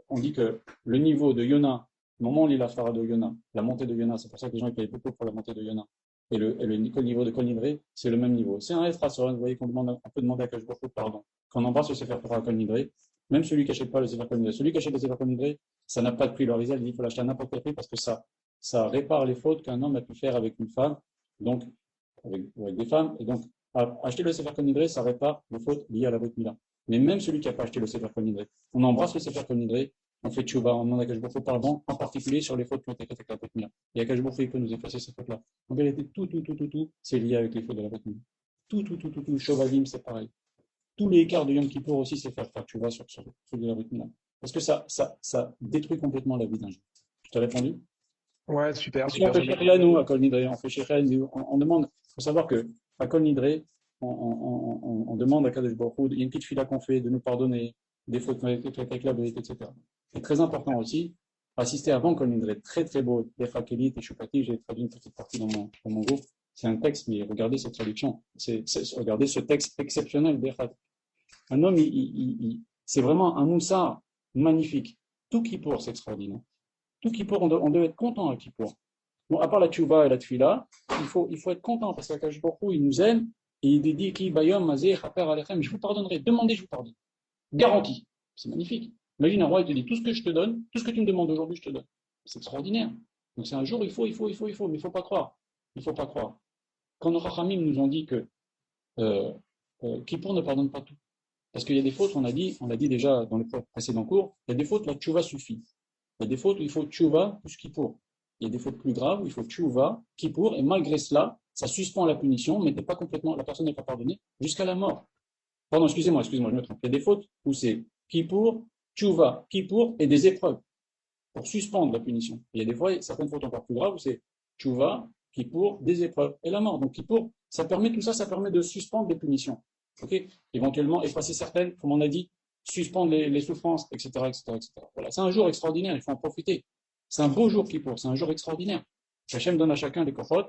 Speaker 1: on dit que le niveau de Yona, le moment où on lit la Phara de Yona, la montée de Yona, c'est pour ça que les gens payent beaucoup pour la montée de Yona, et le niveau de Kol Nidre, c'est le même niveau. C'est un Etratson, vous voyez qu'on peut demander à Kadosh Baruch Hu pardon. Quand on embrasse le Sefer Torah à Kol Nidre, même celui qui n'achète pas le Sefer Kol Nidre, celui qui achète le Sefer Kol Nidre, ça n'a pas de prix. Le Arizal dit qu'il faut l'acheter à n'importe quel prix parce que ça répare les fautes qu'un homme a pu faire avec une femme, donc avec des femmes, et donc acheter le Sefer Kol Nidre, ça répare les fautes liées à la Brit Mila. Mais même celui qui n'a pas acheté le Sefer Kol Nidre, on embrasse le Sefer Kol Nidre, on fait tchouva, on demande à Kadosh Baruch Hu pardon, en particulier sur les fautes qui ont été faites avec la Brit Mila. Et à Kadosh Baruch Hu, il peut nous effacer ces fautes-là. En vérité, tout, c'est lié avec les fautes de la Brit Mila. Tout, Shovalim, c'est pareil. Tous les écarts de Yom Kippour aussi, c'est faire tchouva sur les fautes de la Brit Mila. Parce que ça détruit complètement la vie d'un juif. Je t'ai répondu?
Speaker 2: Ouais, super.
Speaker 1: On fait chéria, nous, à Kol Nidre, on fait chéria, on demande, il faut savoir que à Kol Nidre, on demande à Kadosh Baruch Hu, il y a une petite fila qu'on fait de nous pardonner, des fautes avec la vérité, etc. C'est très important aussi, assister avant Kol Nidre, très très beau, Lecha Kelit et Shupati, j'ai traduit une petite partie dans mon groupe, c'est un texte, mais regardez cette traduction, regardez ce texte exceptionnel, un homme, c'est vraiment un moussard magnifique, tout Kippour, c'est extraordinaire. Tout Kippour, on doit être content à Kippour. Bon, à part la tchouva et la tfila, il faut être content parce qu'Akadosh Baruch Hu, il nous aime et il dit Ki bayom mazeh chaper alechem, je vous pardonnerai, demandez, je vous pardonne. Garantie. C'est magnifique. Imagine un roi, il te dit tout ce que je te donne, tout ce que tu me demandes aujourd'hui, je te donne. C'est extraordinaire. Donc c'est un jour, il faut, mais il ne faut pas croire. Il ne faut pas croire. Quand nos Chachamim nous ont dit que Kippour ne pardonne pas tout. Parce qu'il y a des fautes, on l'a dit déjà dans le précédent cours, il y a des fautes, la tchouva suffit. Il y a des fautes où il faut tchouva plus Kippour. Il y a des fautes plus graves où il faut tchouva, Kippour, et malgré cela, ça suspend la punition, mais pas complètement, la personne n'est pas pardonnée jusqu'à la mort. Pardon, excusez-moi, je me trompe. Il y a des fautes où c'est Kippour, tchouva, Kippour et des épreuves pour suspendre la punition. Il y a des fois, certaines fautes encore plus graves où c'est tchouva, Kippour, des épreuves et la mort. Donc Kippour, ça permet de suspendre les punitions. Ok, éventuellement effacer certaines, comme on a dit, suspendre les souffrances, etc., etc. Voilà, c'est un jour extraordinaire, il faut en profiter. C'est un beau jour Kippour, c'est un jour extraordinaire. Hachem donne à chacun les kochot.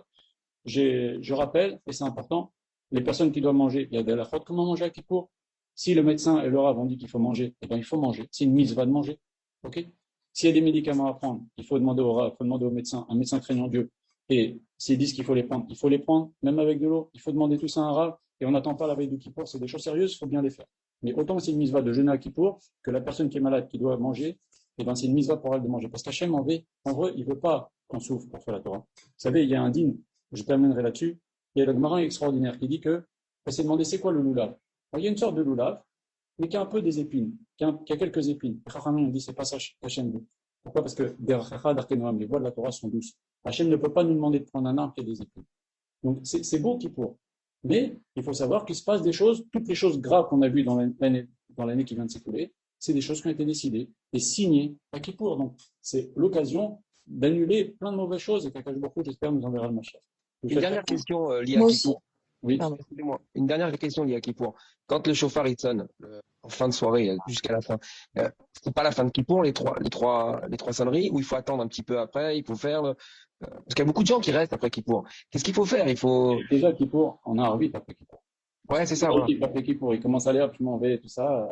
Speaker 1: Je rappelle, et c'est important, les personnes qui doivent manger, il y a des halachot, comment manger à Kippour? Si le médecin et le rav ont dit qu'il faut manger, eh bien il faut manger. C'est une mitzvah de manger. Ok, s'il y a des médicaments à prendre, il faut demander au rav, il faut demander au médecin, un médecin craignant Dieu. Et s'ils disent qu'il faut les prendre, il faut les prendre, même avec de l'eau. Il faut demander tout ça à un rav. Et on n'attend pas la veille de Kippour, c'est des choses sérieuses, il faut bien les faire. Mais autant c'est une mitzvah de jeûner à Kippour que la personne qui est malade, qui doit manger, eh ben c'est une mitzvah pour elle de manger. Parce qu'Hachem, en vrai, il ne veut pas qu'on souffre pour faire la Torah. Vous savez, il y a un dîme, je terminerai là-dessus, il y a le Gemara extraordinaire qui dit que, on s'est demandé c'est quoi le loulav. Alors, il y a une sorte de loulav, mais qui a un peu des épines, qui a quelques épines. Les Chachamim ont dit c'est pas ça qu'Hachem veut. Pourquoi? Parce que les voies de la Torah sont douces. Hachem ne peut pas nous demander de prendre un arbre qui a des épines. Donc c'est beau Kippour. Mais il faut savoir qu'il se passe des choses, toutes les choses graves qu'on a vues dans l'année qui vient de s'écouler, c'est des choses qui ont été décidées et signées à Kippour. Donc c'est l'occasion d'annuler plein de mauvaises choses et qu'Akadosh Baruch Hu, j'espère, nous enverra le Mashiach.
Speaker 2: Une dernière question liée à
Speaker 3: Moi aussi.
Speaker 2: Kippour.
Speaker 1: Oui.
Speaker 2: Excusez-moi. Une dernière question liée à Kippour. Quand le chauffard il sonne en fin de soirée jusqu'à la fin, c'est pas la fin de Kippour les trois sonneries ou il faut attendre un petit peu après, il faut faire parce qu'il y a beaucoup de gens qui restent après Kippour. Qu'est-ce qu'il faut faire? Il faut
Speaker 1: Déjà Kippour, on a vite après Kippour.
Speaker 2: ouais c'est ça. Voilà.
Speaker 1: Après Kippour, il commence à aller, je m'en vais, tout ça.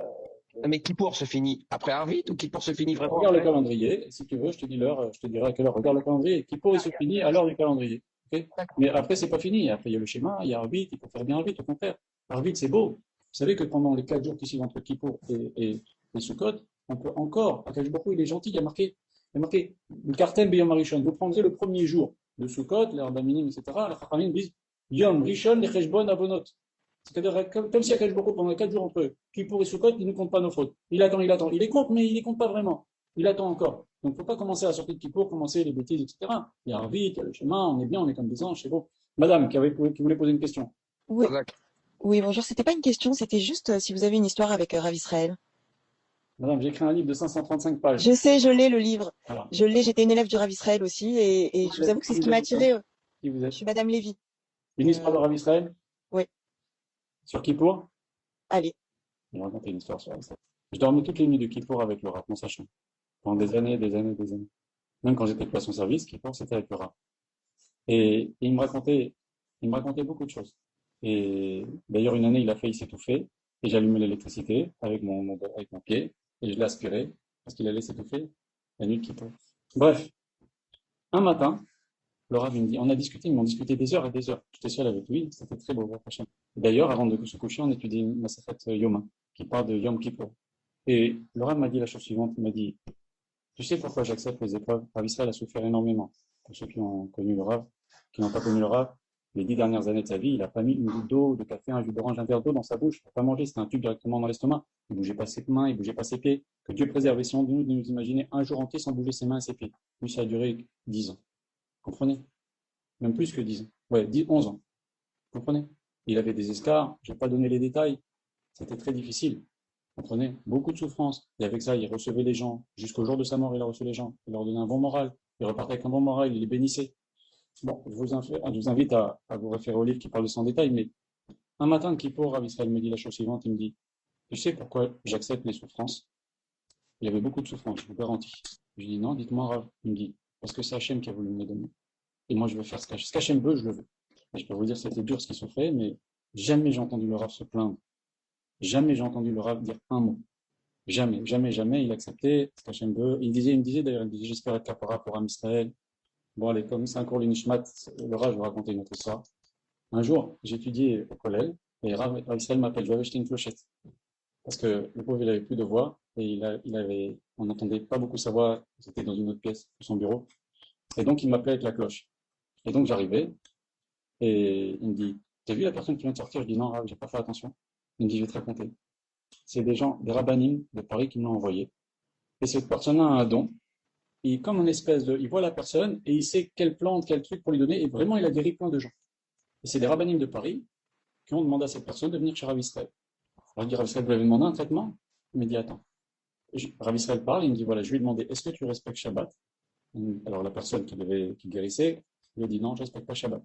Speaker 2: Mais Kippour se finit après Arvit ou Kippour se finit vraiment
Speaker 1: Regarde le
Speaker 2: après?
Speaker 1: calendrier, si tu veux, je te dis l'heure, je te dirai à quelle heure. Regarde le calendrier, Kippour, il se finit à l'heure du calendrier. Ok. Mais après, c'est pas fini. Après, il y a le schéma, il y a Arvit, il faut faire bien Arvit, au contraire. Arvit, c'est beau. Vous savez que pendant les 4 jours qui suivent entre Kippour et Sukkot, on peut encore, Akash Baruch Hu, il est gentil, il y a marqué, Kartem Beyom Rishon. Vous prendrez le premier jour de Sukkot, l'heure d'Aminim, etc. Les Chachamim disent Yom Rishon Lecheshbon Avonot. C'est-à-dire, comme si Akash Baruch Hu, pendant les 4 jours entre Kippour et Sukkot, il ne compte pas nos fautes. Il attend. Il les compte, mais il les compte pas vraiment. Il attend encore. Donc, il ne faut pas commencer à sortir de Kippour, commencer les bêtises, etc. Il y a Arvit, il y a le schéma, on est bien, on est comme des anges, c'est beau. Madame, qui voulait poser une question.
Speaker 3: Oui,
Speaker 2: Razak.
Speaker 3: oui, bonjour. C'était pas une question, c'était juste si vous avez une histoire avec Rav Israël.
Speaker 1: Madame, j'ai écrit un livre de 535 pages.
Speaker 3: Je sais, je l'ai, le livre.
Speaker 1: Voilà.
Speaker 3: Je l'ai, j'étais une élève du Rav Israël aussi, et je vous avoue que c'est ce qui m'a attiré.
Speaker 1: Qui vous
Speaker 3: Je
Speaker 1: êtes?
Speaker 3: suis Madame Lévy.
Speaker 1: Une histoire de Rav Israël?
Speaker 3: Oui.
Speaker 1: Sur Kippour?
Speaker 3: Allez.
Speaker 1: Je vais raconter une histoire sur Rav Israël. Je dormais toutes les nuits de Kippour avec le Rav, mon sachant. Pendant des années, des années, des années. Même quand j'étais poisson service, Kippour, c'était avec le Rav. Et il me racontait beaucoup de choses. Et d'ailleurs, une année, il a failli s'étouffer. Et j'allumais l'électricité avec mon pied. Et je l'ai aspiré parce qu'il allait s'étouffer la nuit de Kippour. Bref, un matin, le Rav, il me dit, on a discuté, ils m'ont discuté des heures et des heures. J'étais seul avec lui, c'était très beau. D'ailleurs, avant de se coucher, on étudiait une Masechet Yoma, qui parle de Yom Kippour. Et le Rav m'a dit la chose suivante, il m'a dit, tu sais pourquoi j'accepte les épreuves? Rav Israël a souffert énormément. Pour ceux qui ont connu le Rav, qui n'ont pas connu le Rav, les 10 dernières années de sa vie, il n'a pas mis une goutte d'eau, de café, un jus d'orange, un verre d'eau dans sa bouche. Il n'a pas mangé, c'était un tube directement dans l'estomac. Il ne bougeait pas ses mains, il ne bougeait pas ses pieds. Que Dieu préserve, essayons de nous imaginer un jour entier sans bouger ses mains et ses pieds. Lui, ça a duré 10 ans. Comprenez? Même plus que 10 ans. Ouais, 11 ans. Comprenez? Il avait des escarres, je ne vais pas donner les détails. C'était très difficile. Comprenez? Beaucoup de souffrance. Et avec ça, il recevait les gens. Jusqu'au jour de sa mort, il a reçu les gens. Il leur donnait un bon moral. Il repartait avec un bon moral, il les bénissait. Bon, je vous invite à vous référer au livre qui parle de ça en détail, mais un matin, Kippour, Rav Israël me dit la chose suivante, il me dit, tu sais pourquoi j'accepte les souffrances? Il y avait beaucoup de souffrances, je vous garantis. Je lui dis, non, dites-moi, Rav. Il me dit, parce que c'est Hachem qui a voulu me les donner. Et moi, je veux faire ce qu'Hachem veut, je le veux. Et je peux vous dire, c'était dur ce qu'il souffrait, mais jamais j'ai entendu le Rav se plaindre. Jamais j'ai entendu le Rav dire un mot. Jamais, jamais, jamais, il acceptait ce qu'Hachem veut. Il me disait d'ailleurs, j'espère être capara pour Am Israël. Bon, allez, comme c'est un cours l'Inishmat, le Rav, je vais vous raconter une autre histoire. Un jour, j'étudiais au collège, et Rav Israël m'appelle, je vais acheter une clochette. Parce que le pauvre, il avait plus de voix, et on n'entendait pas beaucoup sa voix, c'était dans une autre pièce, de son bureau. Et donc, il m'appelait avec la cloche. Et donc, j'arrivais, et il me dit, t'as vu la personne qui vient de sortir? Je dis, non, Rav, j'ai pas fait attention. Il me dit, je vais te raconter. C'est des gens, des rabbinim de Paris qui me l'ont envoyé. Et cette personne-là a un don. Comme une espèce de, il voit la personne et il sait quelle plante, quel truc pour lui donner. Et vraiment, il a guéri plein de gens. Et c'est des rabbinim de Paris qui ont demandé à cette personne de venir chez Rav Israël. Alors, je dis, Rav Israël, vous lui avez demandé un traitement? Il me dit, attends. Rav Israël parle, il me dit, voilà, je lui ai demandé, est-ce que tu respectes Shabbat? Alors, la personne qui guérissait lui a dit, non, je ne respecte pas Shabbat.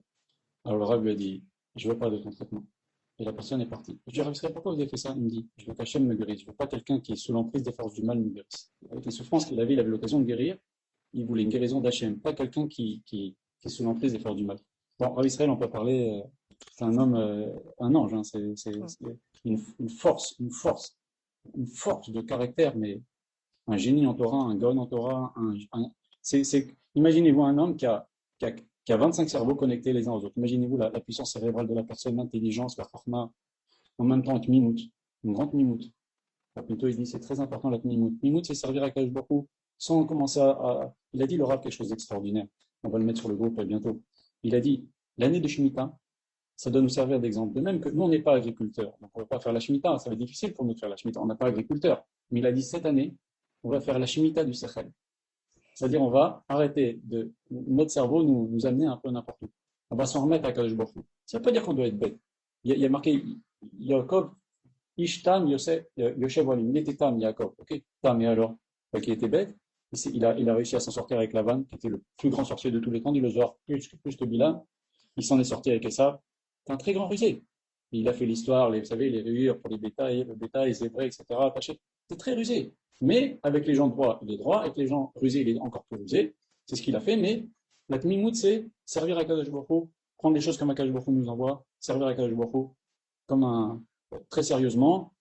Speaker 1: Alors, le Rav lui a dit, je veux pas de ton traitement. Et la personne est partie. Je dis, Rav Israël, pourquoi vous avez fait ça? Il me dit, je veux qu'Hachem me guérisse. Je veux pas quelqu'un qui est sous l'emprise des forces du mal me guérisse. Avec les souffrances qu'il avait, il avait l'occasion de guérir. Il voulait une guérison d'Hachem, pas quelqu'un qui est sous l'emprise des forces du mal. Bon, Rav Israël, on peut parler, c'est un homme, un ange, hein, c'est une force de caractère, mais un génie en Torah, un Gaon en Torah, imaginez-vous un homme qui a 25 cerveaux connectés les uns aux autres. Imaginez-vous la puissance cérébrale de la personne, l'intelligence, la forma, en même temps avec mimout, une grande mimout. Plutôt, il dit c'est très important la mimout. Mimout, c'est servir à Kadosh Baruch Hu sans commencer Il a dit le Rav quelque chose d'extraordinaire. On va le mettre sur le groupe bientôt. Il a dit l'année de Shemitah, ça doit nous servir d'exemple. De même que nous, on n'est pas agriculteurs. Donc, on ne va pas faire la Shemitah. Ça va être difficile pour nous de faire la Shemitah. On n'est pas agriculteurs. Mais il a dit cette année, on va faire la Shemitah du Sechel. C'est-à-dire, on va arrêter de notre cerveau nous amener un peu n'importe où. On va s'en remettre à Kadosh Baruch Hu. Ça ne veut pas dire qu'on doit être bête. Il y a marqué Yaakov, Ishtam, Yoshev Walim. Il était Tam, Yaakov. Ok, Tam, et alors? Qui était bête. Il a réussi à s'en sortir avec Lavan, qui était le plus grand sorcier de tous les temps, dit le Zohar, plus que Bilam. Il s'en est sorti avec Esav. C'est un très grand rusé. Il a fait l'histoire, vous savez, les rayures pour les bétails, le bétail, c'est vrai, etc. Attaché. C'est très rusé. Mais avec les gens droits, il est droit. Avec les gens rusés, il est encore plus rusé. C'est ce qu'il a fait. Mais la Tmimout, c'est servir à Kadosh Baruch Hu, prendre les choses comme Kadosh Baruch Hu nous envoie, servir à Kadosh Baruch Hu comme très sérieusement,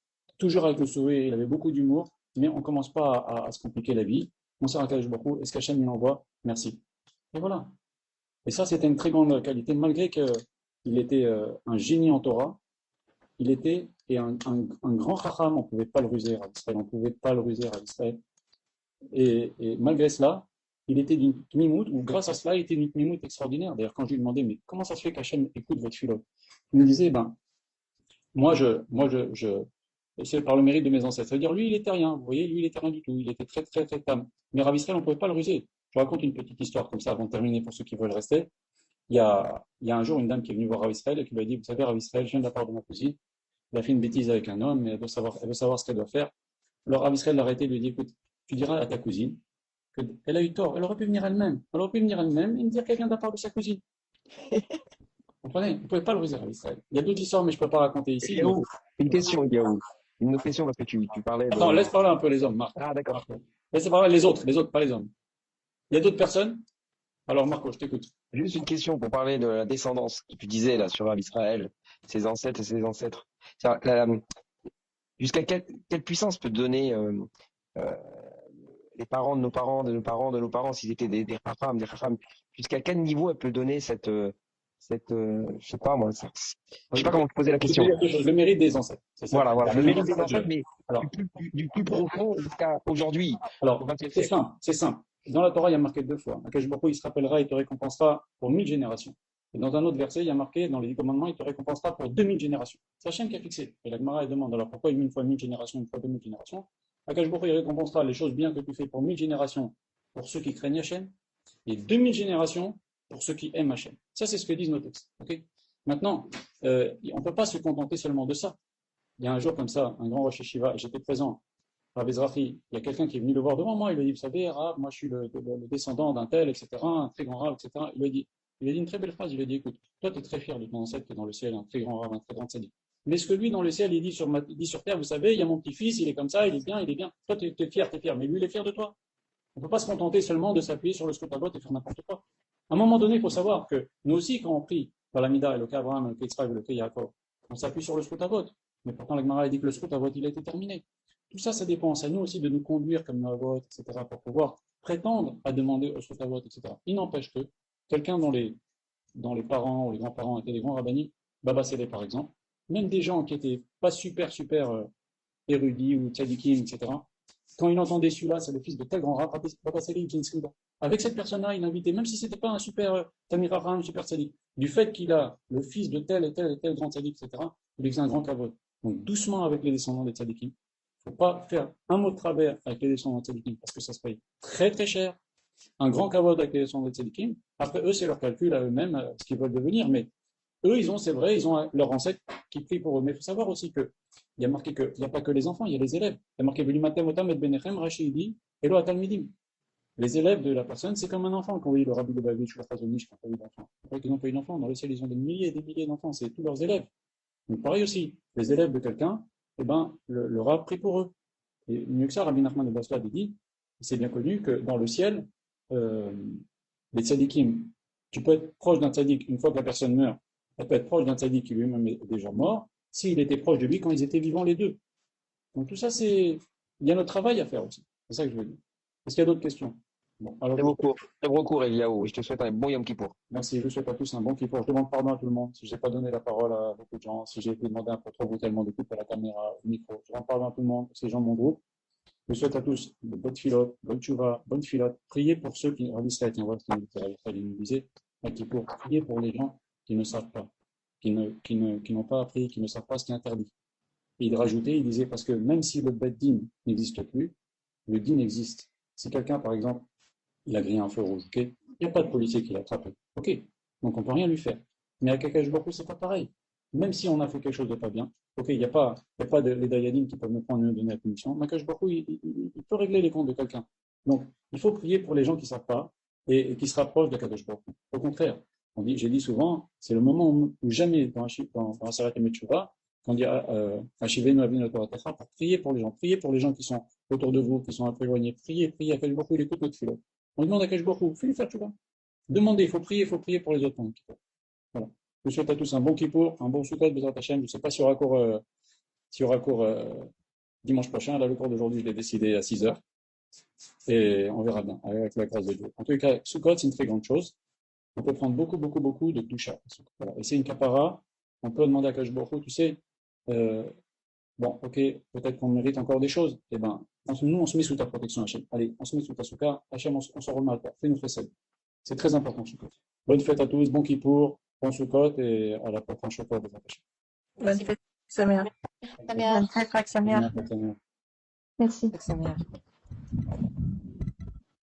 Speaker 1: toujours avec le sourire, il avait beaucoup d'humour, mais on ne commence pas à se compliquer la vie. On sert à Kadosh Baruch Hu, est-ce qu'Hachem il envoie? Merci. Et voilà. Et ça, c'était une très grande qualité, malgré qu'il était un génie en Torah, il était un grand chacham, on ne pouvait pas le ruser à Israël, on ne pouvait pas le ruser à Israël. Et malgré cela, il était d'une tmimout, ou grâce à cela, il était d'une tmimout extraordinaire. D'ailleurs, quand je lui demandais, mais comment ça se fait qu'Hachem écoute votre philo? Il me disait, ben, c'est par le mérite de mes ancêtres. C'est-à-dire, lui, il était rien. Vous voyez, lui, il était rien du tout. Il était très, très, très calme. Mais Rav Israël, on ne pouvait pas le ruser. Je vous raconte une petite histoire comme ça avant de terminer pour ceux qui veulent rester. Il y a un jour une dame qui est venue voir Rav Israël et qui lui a dit, vous savez, Rav Israël, je viens de la part de ma cousine. Elle a fait une bêtise avec un homme, mais elle veut savoir ce qu'elle doit faire. Alors Rav Israël l'a arrêté et lui a dit, écoute, tu diras à ta cousine qu'elle a eu tort. Elle aurait pu venir elle-même. Elle aurait pu venir elle-même et me dire qu'elle vient de la part de sa cousine. Vous comprenez? Vous ne pouvez pas le ruser, Rav Israël. Il y a d'autres histoires, mais je ne peux pas raconter ici.
Speaker 2: Eliaou, une question, Eliaou. Une autre question parce que tu parlais de.
Speaker 1: Attends, laisse parler un peu les hommes, Marc.
Speaker 2: Ah, d'accord.
Speaker 1: Laisse parler les autres, pas les hommes. Il y a d'autres personnes? Alors Marco, je t'écoute.
Speaker 2: Juste une question pour parler de la descendance que tu disais là sur Israël, ses ancêtres et ses ancêtres. Jusqu'à quelle puissance peut donner euh, les parents de nos parents, de nos parents, de nos parents, s'ils étaient des rafams, des rafams, jusqu'à quel niveau elle peut donner je sais pas moi, je sais pas comment te poser la question.
Speaker 1: Le mérite des ancêtres. C'est ça.
Speaker 2: Voilà, le mérite des ancêtres, mais
Speaker 1: Alors,
Speaker 2: du plus profond jusqu'à aujourd'hui.
Speaker 1: Alors, c'est simple. Dans la Torah, il y a marqué 2 fois. Akash Baruch Hu, il se rappellera, il te récompensera pour 1000 générations. Et dans un autre verset, il y a marqué, dans les 10 commandements, il te récompensera pour 2000 générations. C'est Hachem qui a fixé. Et la Gemara, elle demande, alors pourquoi une fois 1000 générations, une fois 2000 générations? Akash Baruch Hu, il récompensera les choses bien que tu fais pour 1000 générations pour ceux qui craignent Hachem, et 2000 générations pour ceux qui aiment Hachem. Ça, c'est ce que disent nos textes. Okay. Maintenant, on ne peut pas se contenter seulement de ça. Il y a un jour comme ça, un grand Rosh Hashiva, j'étais présent, Rav Ezrahi, il y a quelqu'un qui est venu le voir devant moi, il lui a dit, vous savez, Rav, moi je suis le descendant d'un tel, etc., un très grand Rav, etc. Il a dit une très belle phrase, il a dit, écoute, toi tu es très fier de ton ancêtre qui est dans le ciel, un très grand Rav, un très grand tzaddik. Mais ce que lui dans le ciel, il dit sur terre, vous savez, il y a mon petit-fils, il est comme ça, il est bien. Toi tu es fier, mais lui il est fier de toi. On ne peut pas se contenter seulement de s'appuyer sur le scottabot et faire n'importe quoi. À un moment donné, il faut savoir que nous aussi, quand on prie par l'Amida et le cas Abraham, le cas Yitzhak et le cas Yaakov, on s'appuie sur le scottabot. Mais pourtant, la Gemara dit que le scottabot, il a été terminé. Tout ça, ça dépend. C'est à nous aussi de nous conduire comme Noavot, etc., pour pouvoir prétendre à demander au scottabot, etc. Il n'empêche que quelqu'un dont les parents ou les grands-parents étaient des grands rabbinis, Baba Sélé par exemple, même des gens qui n'étaient pas super érudits ou tzadikim, etc., quand il entendait celui-là, c'est le fils de tel grand rab, Baba Sélé, avec cette personne-là, il invitait, même si ce n'était pas un super Tamir Abraham, un super tzaddik, du fait qu'il a le fils de tel et tel et tel grand tzaddik, etc., il faisait un grand kavod. Donc doucement avec les descendants des tzaddikim. Il ne faut pas faire un mot de travers avec les descendants des tzaddikim parce que ça se paye très très cher. Un grand kavod avec les descendants des tzaddikim. Après, eux, c'est leur calcul à eux-mêmes, ce qu'ils veulent devenir. Mais eux, c'est vrai, ils ont leurs ancêtres qui prient pour eux. Mais il faut savoir aussi qu'il y a marqué qu'il n'y a pas que les enfants, il y a les élèves. Il y a marqué Velimatem Otam et Benechem, Rachidi, Elo Atalmidim. Les élèves de la personne, c'est comme un enfant. Quand vous voyez le Rabbi de Bavitch ou la Chazonish qui n'ont pas eu d'enfants. Après qu'ils n'ont pas eu d'enfants, dans le ciel, ils ont des milliers et des milliers d'enfants. C'est tous leurs élèves. Donc pareil aussi, les élèves de quelqu'un, eh ben, le Rav prie pour eux. Et mieux que ça, Rabbi Nachman de Baslad dit, c'est bien connu que dans le ciel, les tzadikim, tu peux être proche d'un tzadik une fois que la personne meurt, elle peut être proche d'un tzadik qui lui-même est déjà mort, s'il était proche de lui quand ils étaient vivants les deux. Donc tout ça, il y a notre travail à faire aussi. C'est ça que je veux dire. Est-ce qu'il y a d'autres questions? Bon, alors,
Speaker 2: Très beau cours, Eliaou, et je te souhaite un bon Yom Kippour.
Speaker 1: merci, je vous souhaite à tous un bon Kippour. Je demande pardon à tout le monde si je n'ai pas donné la parole à beaucoup de gens, si j'ai été demandé un peu trop brutalement de couper à la caméra, au micro. Je demande pardon à tout le monde, ces gens de mon groupe. Je vous souhaite à tous de bonnes filotes, bonne tchouva, bonne filote. Priez pour ceux qui nous disait à Kippour. Priez pour les gens qui ne savent pas, qui n'ont pas appris, qui ne savent pas ce qui est interdit. Et il rajoutait, il disait, parce que même si le bed din n'existe plus, le din existe. Si quelqu'un, par exemple, il a grillé un feu rouge, ok, il n'y a pas de policier qui l'a attrapé, ok, donc on ne peut rien lui faire. Mais à Kakash Baruch c'est pas pareil. Même si on a fait quelque chose de pas bien, ok, il n'y a pas les Dayadim qui peuvent me prendre et me donner la punition, mais Kakash Baruch il peut régler les comptes de quelqu'un. Donc, il faut prier pour les gens qui ne savent pas et qui se rapprochent de Kakash Baruch. Au contraire, j'ai dit souvent, c'est le moment où jamais dans Aseret Metchouva, quand on dit Hashivenu Avinu Torah Techa, pour prier pour les gens qui sont autour de vous, qui sont un peu éloignés, priez, à Kakash Baruch il écoute notre philo. On demande à Kadosh Baruch Hu, fais-lui faire tchouva. Demandez, il faut prier pour les autres. Voilà. Je vous souhaite à tous un bon Kippour, un bon Sukkot, Bezrat Hashem. Je ne sais pas s'il y aura cours dimanche prochain. Là, le cours d'aujourd'hui, je l'ai décidé à 6 heures. Et on verra bien, avec la grâce de Dieu. En tout cas, Sukkot, c'est une très grande chose. On peut prendre beaucoup, beaucoup, beaucoup de Kdusha. Voilà. Et c'est une kapara. On peut demander à Kadosh Baruch Hu, tu sais, bon, ok, peut-être qu'on mérite encore des choses. Eh ben, nous, on se met sous ta protection, Hachem. Allez, on se met sous ta souka. Hachem, on s'en remet à toi. Fais-nous fessel. C'est très important, Sukkot. Bonne fête à tous, bon Kippour, bon Sukkot et à la prochaine fois.
Speaker 4: Bonne fête, Samir.
Speaker 3: Bonne fête, Xavier.
Speaker 4: Merci.
Speaker 3: Xavier.